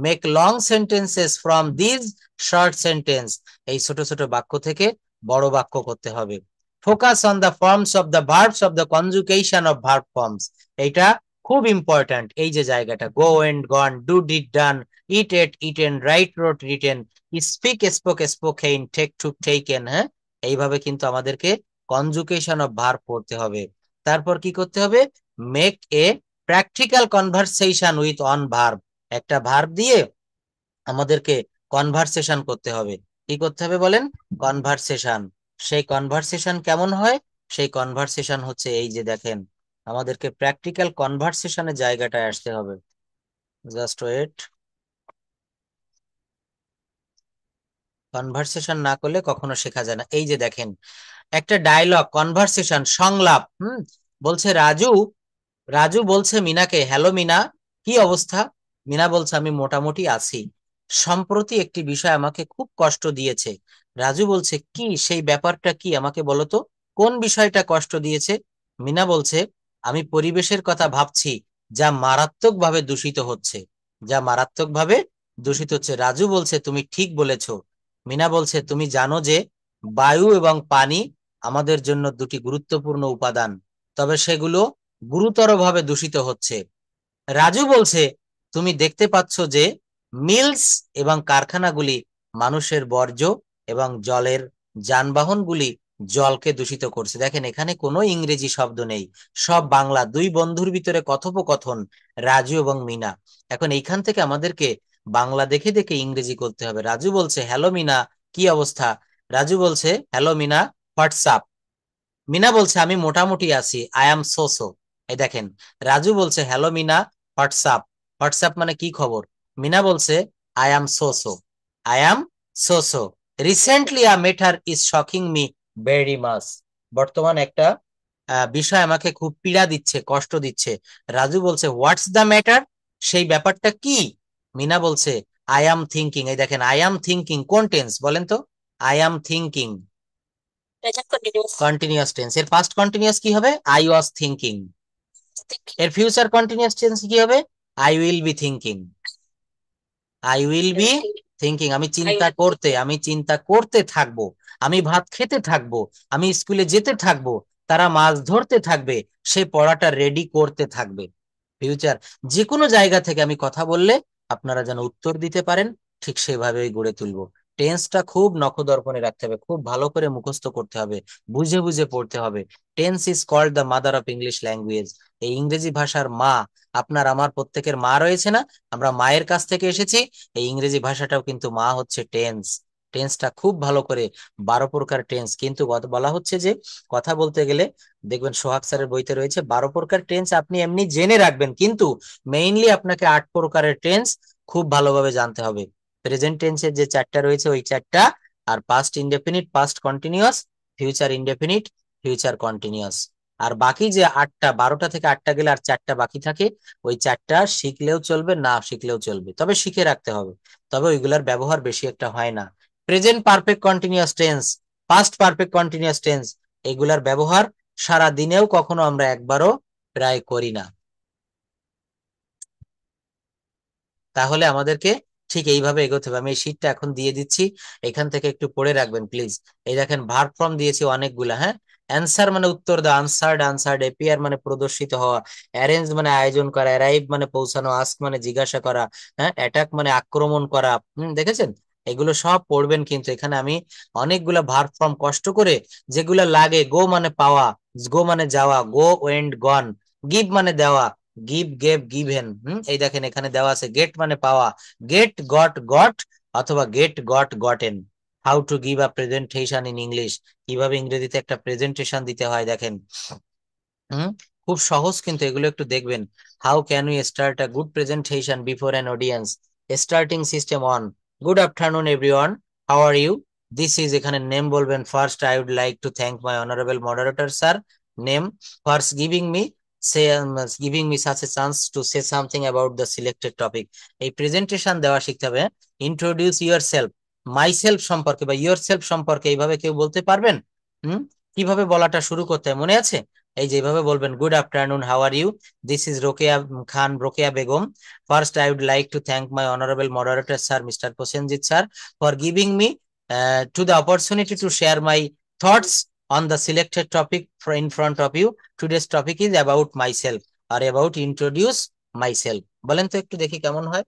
make long sentences from these short sentence. এই ছোট ছোট বাক্য থেকে বড় বাক্য করতে হবে। Focus on the forms of the verbs of the conjugation of verb forms. এইটা খুব ইম্পর্ট্যান্ট। এই যে জায়গাটা, go and gone, do did done, eat ate eaten, write wrote written, speak spoke spoken, take took taken. হ্যাঁ, এইভাবে কিন্তু আমাদেরকে conjugation of verb পড়তে হবে। তারপর কি করতে হবে? Make a practical conversation with on verb. একটা ভার্ব দিয়ে আমাদেরকে কনভারসেশন করতে হবে। কি করতে হবে বলেন? কনভারসেশন। সেই কনভারসেশন কেমন হয়? সেই কনভারসেশন হচ্ছে এই যে দেখেন, আমাদেরকে প্র্যাকটিক্যাল কনভারসেশনের জায়গাটায় আসতে হবে। Just wait. কনভারসেশন না করলে কখনো শেখা যায় না। এই যে দেখেন, একটা ডায়লগ, কনভারসেশন, সংলাপ। বলছে রাজু, রাজু বলছে মিনাকে, হ্যালো মিনা, কি অবস্থা? মিনা বলছে আমি মোটামুটি আছি। সম্প্রতি একটি বিষয় আমাকে খুব কষ্ট দিয়েছে। রাজু বলছে কি, সেই ব্যাপারটা কি আমাকে বলো তো, কোন বিষয়টা কষ্ট দিয়েছে? মিনা বলছে আমি পরিবেশের কথা ভাবছি, যা মারাত্মকভাবে দূষিত হচ্ছে, যা মারাত্মকভাবে দূষিত হচ্ছে। রাজু বলছে তুমি ঠিক বলেছো। মিনা বলছে তুমি জানো যে বায়ু এবং পানি আমাদের জন্য দুটি গুরুত্বপূর্ণ উপাদান, তবে সেগুলো গুরুতরভাবে দূষিত হচ্ছে। রাজু বলছে তুমি দেখতে পাচ্ছ যে মিলস এবং কারখানাগুলি মানুষের বর্জ্য এবং জলের যানবাহনগুলি জলকে দূষিত করছে। দেখেন এখানে কোনো ইংরেজি শব্দ নেই, সব বাংলা। দুই বন্ধুর ভিতরে কথোপকথন, রাজু এবং মিনা। এখন এইখান থেকে আমাদেরকে বাংলা দেখে দেখে ইংরেজি করতে হবে। রাজু বলছে হ্যালো মিনা, কি অবস্থা? রাজু বলছে হ্যালো মিনা, হোয়াটসঅ্যাপ। মিনা বলছে আমি মোটামুটি আছি, আই এম সো সো। এই দেখেন, রাজু বলছে হ্যালো মিনা, হোয়াটসঅ্যাপ। হোয়াটসঅ্যাপ মানে কি খবর? মিনা বলছে I am so so, I am so so. Recently a matter is shocking me very much. বর্তমান একটা বিষয় আমাকে খুব পীড়া দিচ্ছে, কষ্ট দিচ্ছে। রাজু বলছে হোয়াটস দ্য ম্যাটার, সেই ব্যাপারটা কি? মিনা বলছে আই এম থিঙ্কিং। এই দেখেন, আই এম থিঙ্কিং কোন টেন্স বলেন তো? I am thinking present continuous. Continuous tense. এর পাস্ট কন্টিনিউয়াস কি হবে? I was thinking. এর ফিউচার কন্টিনিউয়াস টেন্স কি হবে? I will be thinking. I will be thinking. আমি চিন্তা করতে থাকবো। আমি ভাত খেতে থাকবো, আমি স্কুলে যেতে থাকবো, তারা মাছ ধরতে থাকবে, সে পড়াটা রেডি করতে থাকবে। ফিউচার। যে কোনো জায়গা থেকে আমি কথা বললে আপনারা যেন উত্তর দিতে পারেন, ঠিক সেভাবেই গড়ে তুলবো। টেন্সটা খুব নখদর্পণে রাখতে হবে, খুব ভালো করে মুখস্থ করতে হবে, বুঝে বুঝে পড়তে হবে। Tense is called the mother of English language. এই ইংরেজি ভাষার মা। আপনার আমার প্রত্যেকের মা রয়েছে না? আমরা মায়ের কাছ থেকে এসেছি। এই ইংরেজি ভাষাটাও কিন্তু মা হচ্ছে টেন্স। টেন্সটা খুব ভালো করে, 12 প্রকার টেন্স কিন্তু বলা হচ্ছে যে কথা বলতে গেলে দেখবেন সোহাগ স্যারের বইতে রয়েছে 12 প্রকার টেন্স আপনি এমনি জেনে রাখবেন, কিন্তু মেইনলি আপনাকে 8 প্রকারের টেন্স খুব ভালোভাবে জানতে হবে। প্রেজেন্ট টেন্সের যে 4টা রয়েছে ওই 4টা, আর past indefinite, past continuous, future indefinite, future continuous. আর বাকি যে 8টা, 12টা থেকে 8টা গেলে আর 4টা বাকি থাকে। ওই 4টা শিখলেও চলবে, না শিখলেও চলবে, তবে শিখে রাখতে হবে। তবে ওইগুলার ব্যবহার বেশি একটা হয় না। Present perfect continuous tense, past perfect continuous tense, এগুলার ব্যবহার সারা দিনেও কখনো আমরা একবারও প্রায় করি না। তাহলে আমাদেরকে ঠিক এইভাবে এগোতে হবে। আমি এই শীটটা এখন দিয়ে দিচ্ছি, এখান থেকে একটু পড়ে রাখবেন প্লিজ। এই দেখেন ভার্ব ফর্ম দিয়েছি অনেকগুলা। হ্যাঁ, অ্যান্সার মানে উত্তর দেওয়া, আনসার্ড এপিয়ার মানে প্রদর্শিত হওয়া, অ্যারেঞ্জ মানে আয়োজন করা, অ্যারাইভ মানে পৌঁছানো, আস্ক মানে জিজ্ঞাসা করা, হ্যাঁ, অ্যাটাক মানে আক্রমণ করা। দেখেছেন? এগুলো সব পড়বেন, কিন্তু এখানে আমি অনেকগুলা ভার্ব ফর্ম কষ্ট করে যেগুলা লাগে, গো মানে পাওয়া, গো মানে যাওয়া, গো ওয়েন্ট গন, গিভ মানে দেওয়া, গিভ গেভ গিভেন, এই দেখেন এখানে দেওয়া আছে, গেট মানে পাওয়া, গেট গট গট অথবা gate goat gotten. How to give a presentation in English, কিভাবে ইংরেজিতে একটা প্রেজেন্টেশন দিতে হয় দেখেন। হুম খুব সহজ, কিন্তু এগুলো একটু দেখবেন। How can we start a good presentation before an audience, starting system on, good afternoon everyone, how are you, this is, এখানে নেম বলবেন। First I would like to thank my honourable moderator sir, name, first giving me such a chance to say something about the selected topic. এই presentation দেওয়া শিখতে হবে। Introduce yourself, myself সম্পর্কে বা your self সম্পর্কে এইভাবে কেউ বলতে পারবেন? হুম কিভাবে বলাটা শুরু করতে হয় মনে আছে? এই যেভাবে বলবেন, good afternoon, how are you, this is Rokeya Khan, Rokeya Begum, first I would like to thank my honourable moderator sir mister Prosenjit sir for giving me to the opportunity to share my thoughts on the selected topic in front of you. Today's topic is about myself or about introduce myself. বলেন তো একটু দেখি কেমন হয়।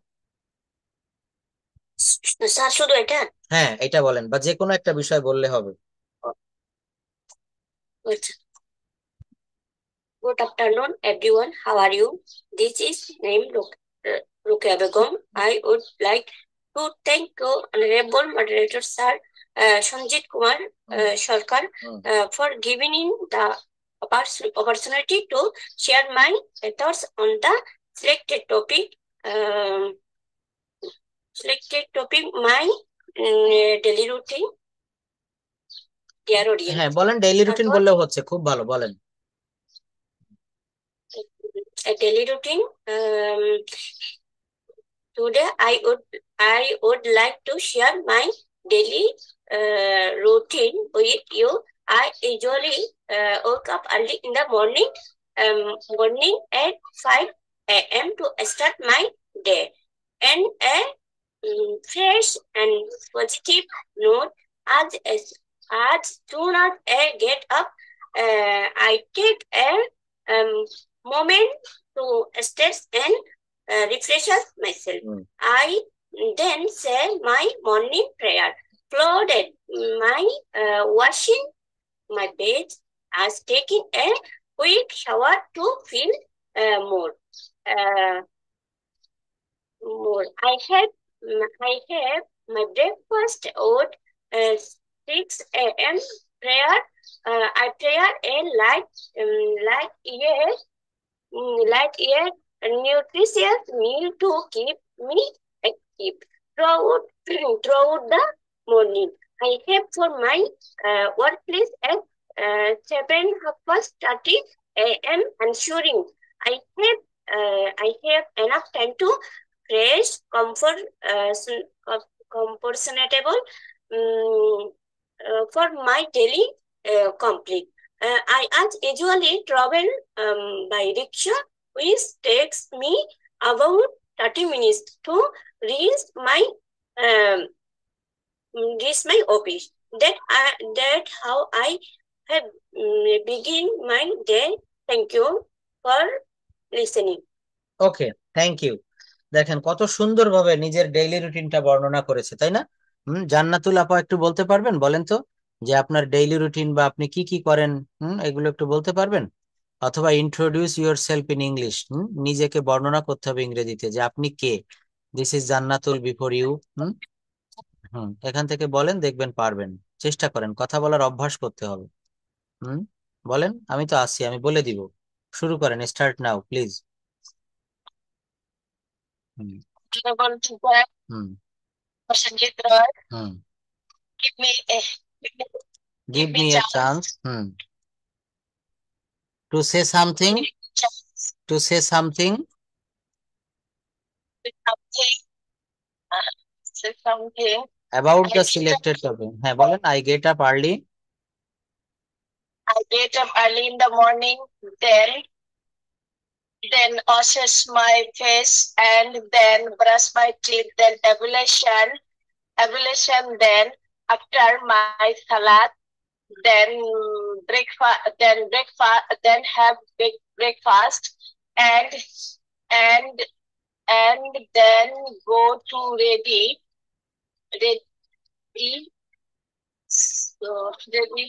Sir শুধু এটা? হ্যাঁ, এটা বলেন, বা যে কোনো একটা বিষয় বললে হবে। Good afternoon, everyone. How are you? This is name Rukia Begum. I would like to thank you, Honorable Moderator Sir Sanjit Kumar Sarkar for giving in the opportunity to share my thoughts on the selected topic. My daily routine. Dear audience. হ্যাঁ বলেন, daily routine বললেও হচ্ছে, খুব ভালো, বলেন। A daily routine. Today I would like to share my daily routine with you. I usually wake up early in the morning at 5 a.m. to start my day, and a fresh and positive note. As soon as I get up, I take a moment to stretch and refresh myself. I then say my morning prayer, followed my washing my bed, as taking a quick shower to feel more. I have my breakfast at 6 a.m. prayer. I pray a light nutritious meal to keep me active throughout the morning. I have for my workplace at 7:30 a.m. ensuring I have enough time to fresh, comfortable for my daily complete. I usually travel by rickshaw, which takes me about 30 minutes to reach my office. That how I have begin my day. Thank you for listening. Okay, thank you. দেখেন কত সুন্দরভাবে নিজের daily রুটিনটা বর্ণনা করেছে, তাই না? জান্নাতুল আপা একটু বলতে পারবেন, বলেন তো, যে আপনার ডেইলি রুটিন বা আপনি কি কি করেন, এগুলো একটু বলতে পারবেন? অথবা introduce yourself in English, নিজেকে বর্ণনা করতে হবে ইংরেজিতে, যে আপনি কে। This is Jannatul before you. এখান থেকে বলেন, দেখবেন পারবেন। চেষ্টা করেন, কথা বলার অভ্যাস করতে হবে। হুম বলেন, আমি তো আসি, আমি বলে দিব। শুরু করেন, start now please. Hmm hmm Sanjit Roy, hmm give me a give me a chance to say something to say something about the selected topic. হ্যাঁ বলেন, I get up early. I get up early in the morning, then washes my face, and then brush my teeth, then ablution, then after my salat, then then have breakfast, and and then go to ready so ready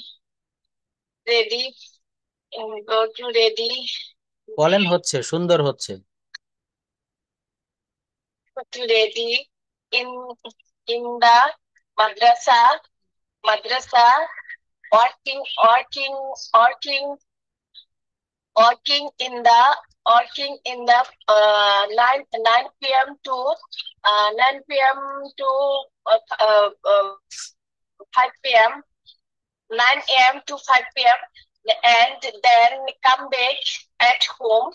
go to ready বলেন, হচ্ছে, সুন্দর হচ্ছে। to ready in the madrasa, working working in the 9 p.m. to 9 p.m. to 5 p.m. 9 a.m. to 5 p.m. and then come back at home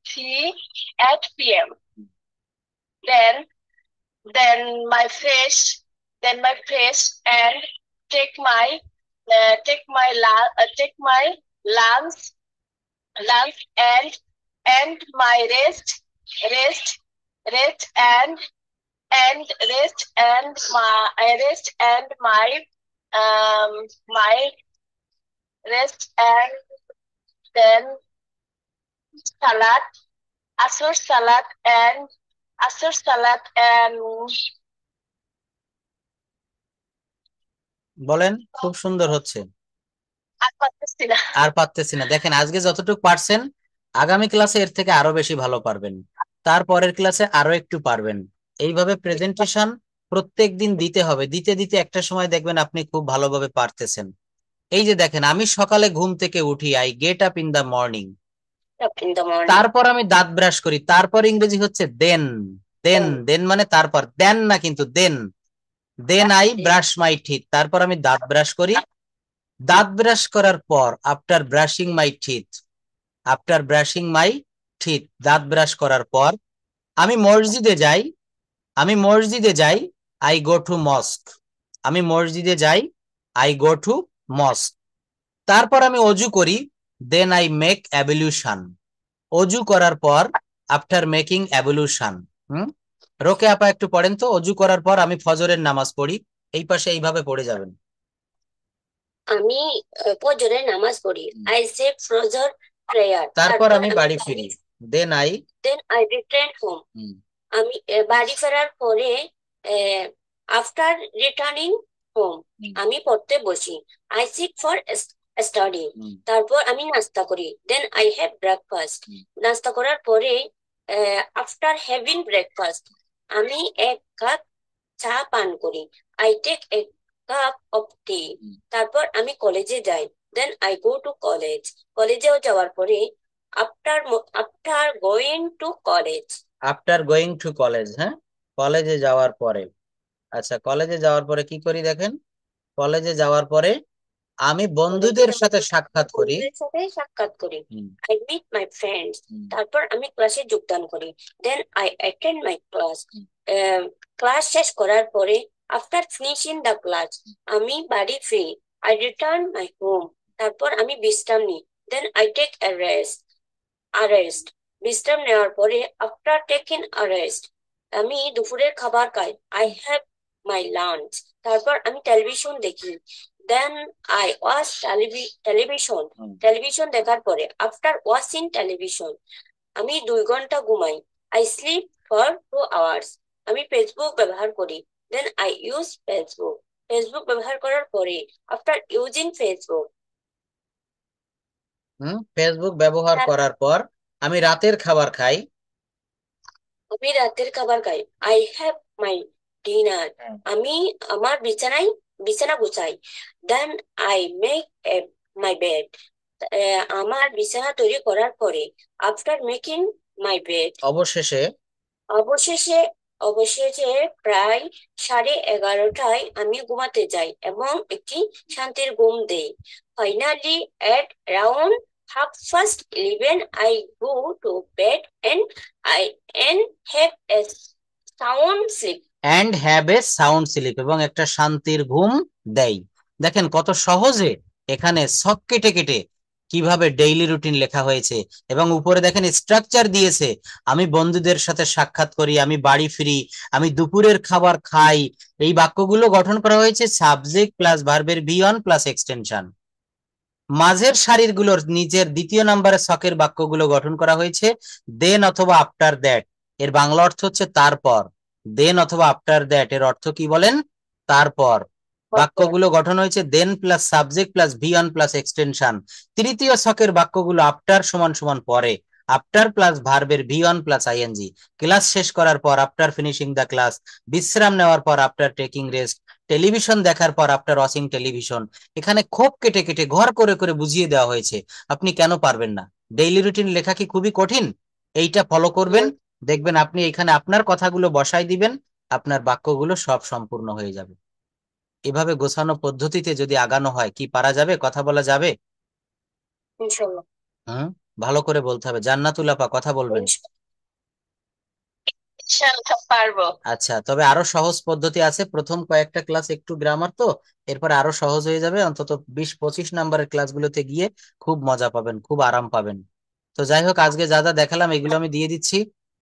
3 at p.m. Then my face and take my take my lunch and my rest and my rest and then salad asur salad and বলেন, খুব সুন্দর হচ্ছে। আর পারতেছি না। আর পারতেছি না। দেখেন, আজকে যতটুকু পারছেন আগামী ক্লাসে এর থেকে আরো বেশি ভালো পারবেন, তারপরের ক্লাসে আরো একটু পারবেন। এইভাবে প্রেজেন্টেশন প্রত্যেক দিন দিতে হবে, দিতে দিতে একটা সময় দেখবেন আপনি খুব ভালোভাবে পারতেছেন। এই যে দেখেন, আমি সকালে ঘুম থেকে উঠি, I get up in the morning. তারপর আমি দাঁত ব্রাশ করি, তারপর ইংরেজি হচ্ছে দেন। দেন দেন মানে তারপর, দেন না কিন্তু, then. Then I brush my teeth, তারপর আমি দাঁত ব্রাশ করি। দাঁত ব্রাশ করার পর, after brushing my teeth, after brushing my teeth, দাঁত ব্রাশ করার পর আমি মসজিদে যাই। আমি মসজিদে যাই, আই গো টু মস্ক। আমি মসজিদে যাই, আই গো টু মস্ক। তারপর আমি অজু করি, দেন আই মেক অ্যাবলিউশন। অজু করার পর, আফটার মেকিং অ্যাবলিউশন। রোকে আপা একটু পড়েন তো, অজু করার পর আমি ফজরের নামাজ পড়ি। এই পাশে এইভাবে পড়ে যাবেন। আমি ফজরের নামাজ পড়ি, আই সে ফজর প্রেয়ার। তারপর আমি বাড়ি ফিরি, দেন আই রিটার্ন হোম। আমি বাড়ি ফেরার পরে আফটার রিটার্নিং হোম আমি পড়তে বসি, আই সিট ফর স্টাডি। তারপর আমি নাস্তা করি, দেন আই হ্যাভ ব্রেকফাস্ট। নাস্তা করার পরে আফটার হ্যাভিং ব্রেকফাস্ট আমি এক কাপ চা পান করি, I take a cup of tea. তারপর আমি কলেজে যাই, then I go to college. কলেজেও যাওয়ার পরে after going to college. After going to college, হ্যাঁ, কলেজে যাওয়ার পরে। আচ্ছা, কলেজে যাওয়ার পরে কি করি দেখেন, কলেজে যাওয়ার পরে আমি বন্ধুদের সাথে সাক্ষাৎ করি। I meet my friends. তারপর আমি ক্লাসে যোগদান করি, then I attend my class. Class শেষ করার পরে আফটার ফিনিশিং দ্য ক্লাস আমি বাড়ি ফিরি, আই রিটার্ন মাই হোম। তারপর আমি বিশ্রাম নিই, then I take a rest. বিশ্রাম নেওয়ার পরে আফটার টেকিং আ রেস্ট আমি দুপুরের খাবার খাই, আই হ্যাভ মাই লাঞ্চ। তারপর আমি টেলিভিশন দেখি, দেন আই ওয়াচ টেলিভিশন দেখার পরে আফটার ওয়াচিং টেলিভিশন আমি 2 ঘন্টা ঘুমাই, আই স্লিপ ফর 2 আওয়ার্স। আমি ফেসবুক ব্যবহার করি, দেন আই ইউজ ফেসবুক ব্যবহার করার পরে আফটার ইউজিং ফেসবুক ব্যবহার করার পর আমি রাতের খাবার খাই। I have my dinner. আমি আমার বিছানা গুছাই, then I make my bed. আমার বিছানা তৈরি করার পরে আফটার মেকিং মাই বেড অবশেষে অবশেষে অবশেষে প্রায় 11:30টায় আমি ঘুমাতে যাই এবং একটি শান্তির ঘুম দেই। Finally at around 11:30 I go to bed and I and have a sound sleep. And have a sound sleep, এবং একটা শান্তির ঘুম দেয়। দেখেন কত সহজে এখানে ছক কেটে কেটে কিভাবে ডেইলি রুটিন লেখা হয়েছে, এবং উপরে দেখেন স্ট্রাকচার দিয়েছে। আমি বন্ধুদের সাথে সাক্ষাৎ করি, আমি বাড়ি ফিরি, আমি দুপুরের খাবার খাই। এই বাক্যগুলো গঠন করা হয়েছে সাবজেক্ট প্লাস ভার্বের ভি ওয়ান প্লাস এক্সটেনশন। মাঝের সারির গুলোর নিচের দ্বিতীয় নম্বরের ছকের বাক্যগুলো গঠন করা হয়েছে দেন অথবা আফটার দ্যাট। এর বাংলা অর্থ হচ্ছে তারপর। দেন অথবা আফটার দ্যাট এর অর্থ কি বলেন? তারপর। বাক্যগুলো গঠন হয়েছে then plus subject plus V one plus extension. তৃতীয় ছকের বাক্যগুলো আফটার সমান সমান পরে, আফটার প্লাস ভার্বের V one plus ING. Class শেষ করার পর আফটার ফিনিশিং দ্য ক্লাস, বিশ্রাম নেওয়ার পর আফটার টেকিং রেস্ট, টেলিভিশন দেখার পর আফটার ওয়াচিং টেলিভিশন। এখানে খোপ কেটে কেটে ঘর করে করে বুঝিয়ে দেওয়া হয়েছে। আপনি কেন পারবেন না? ডেইলি রুটিন লেখা কি খুবই কঠিন? এইটা ফলো করবেন, দেখবেন আপনি এখানে আপনার কথাগুলো বসাই দিবেন, আপনার বাক্যগুলো সব সম্পূর্ণ হয়ে যাবে। এভাবে গোছানো পদ্ধতিতে যদি আগানো হয়, কি পারা যাবে? কথা বলা যাবে? ইনশাল্লাহ। হুম, ভালো করে বলতে হবে। জান্নাতুল আপা কথা বলবেন। ইনশাল্লাহ পারবো। আচ্ছা, তবে আরো সহজ পদ্ধতি আছে। প্রথম কয়েকটা ক্লাস একটু গ্রামার তো, এরপরে আরো সহজ হয়ে যাবে। অন্তত 20-25 নাম্বারের ক্লাসগুলোতে গিয়ে খুব মজা পাবেন, খুব আরাম পাবেন। তো যাই হোক, আজকে যা যা দেখালাম এগুলো আমি দিয়ে দিচ্ছি।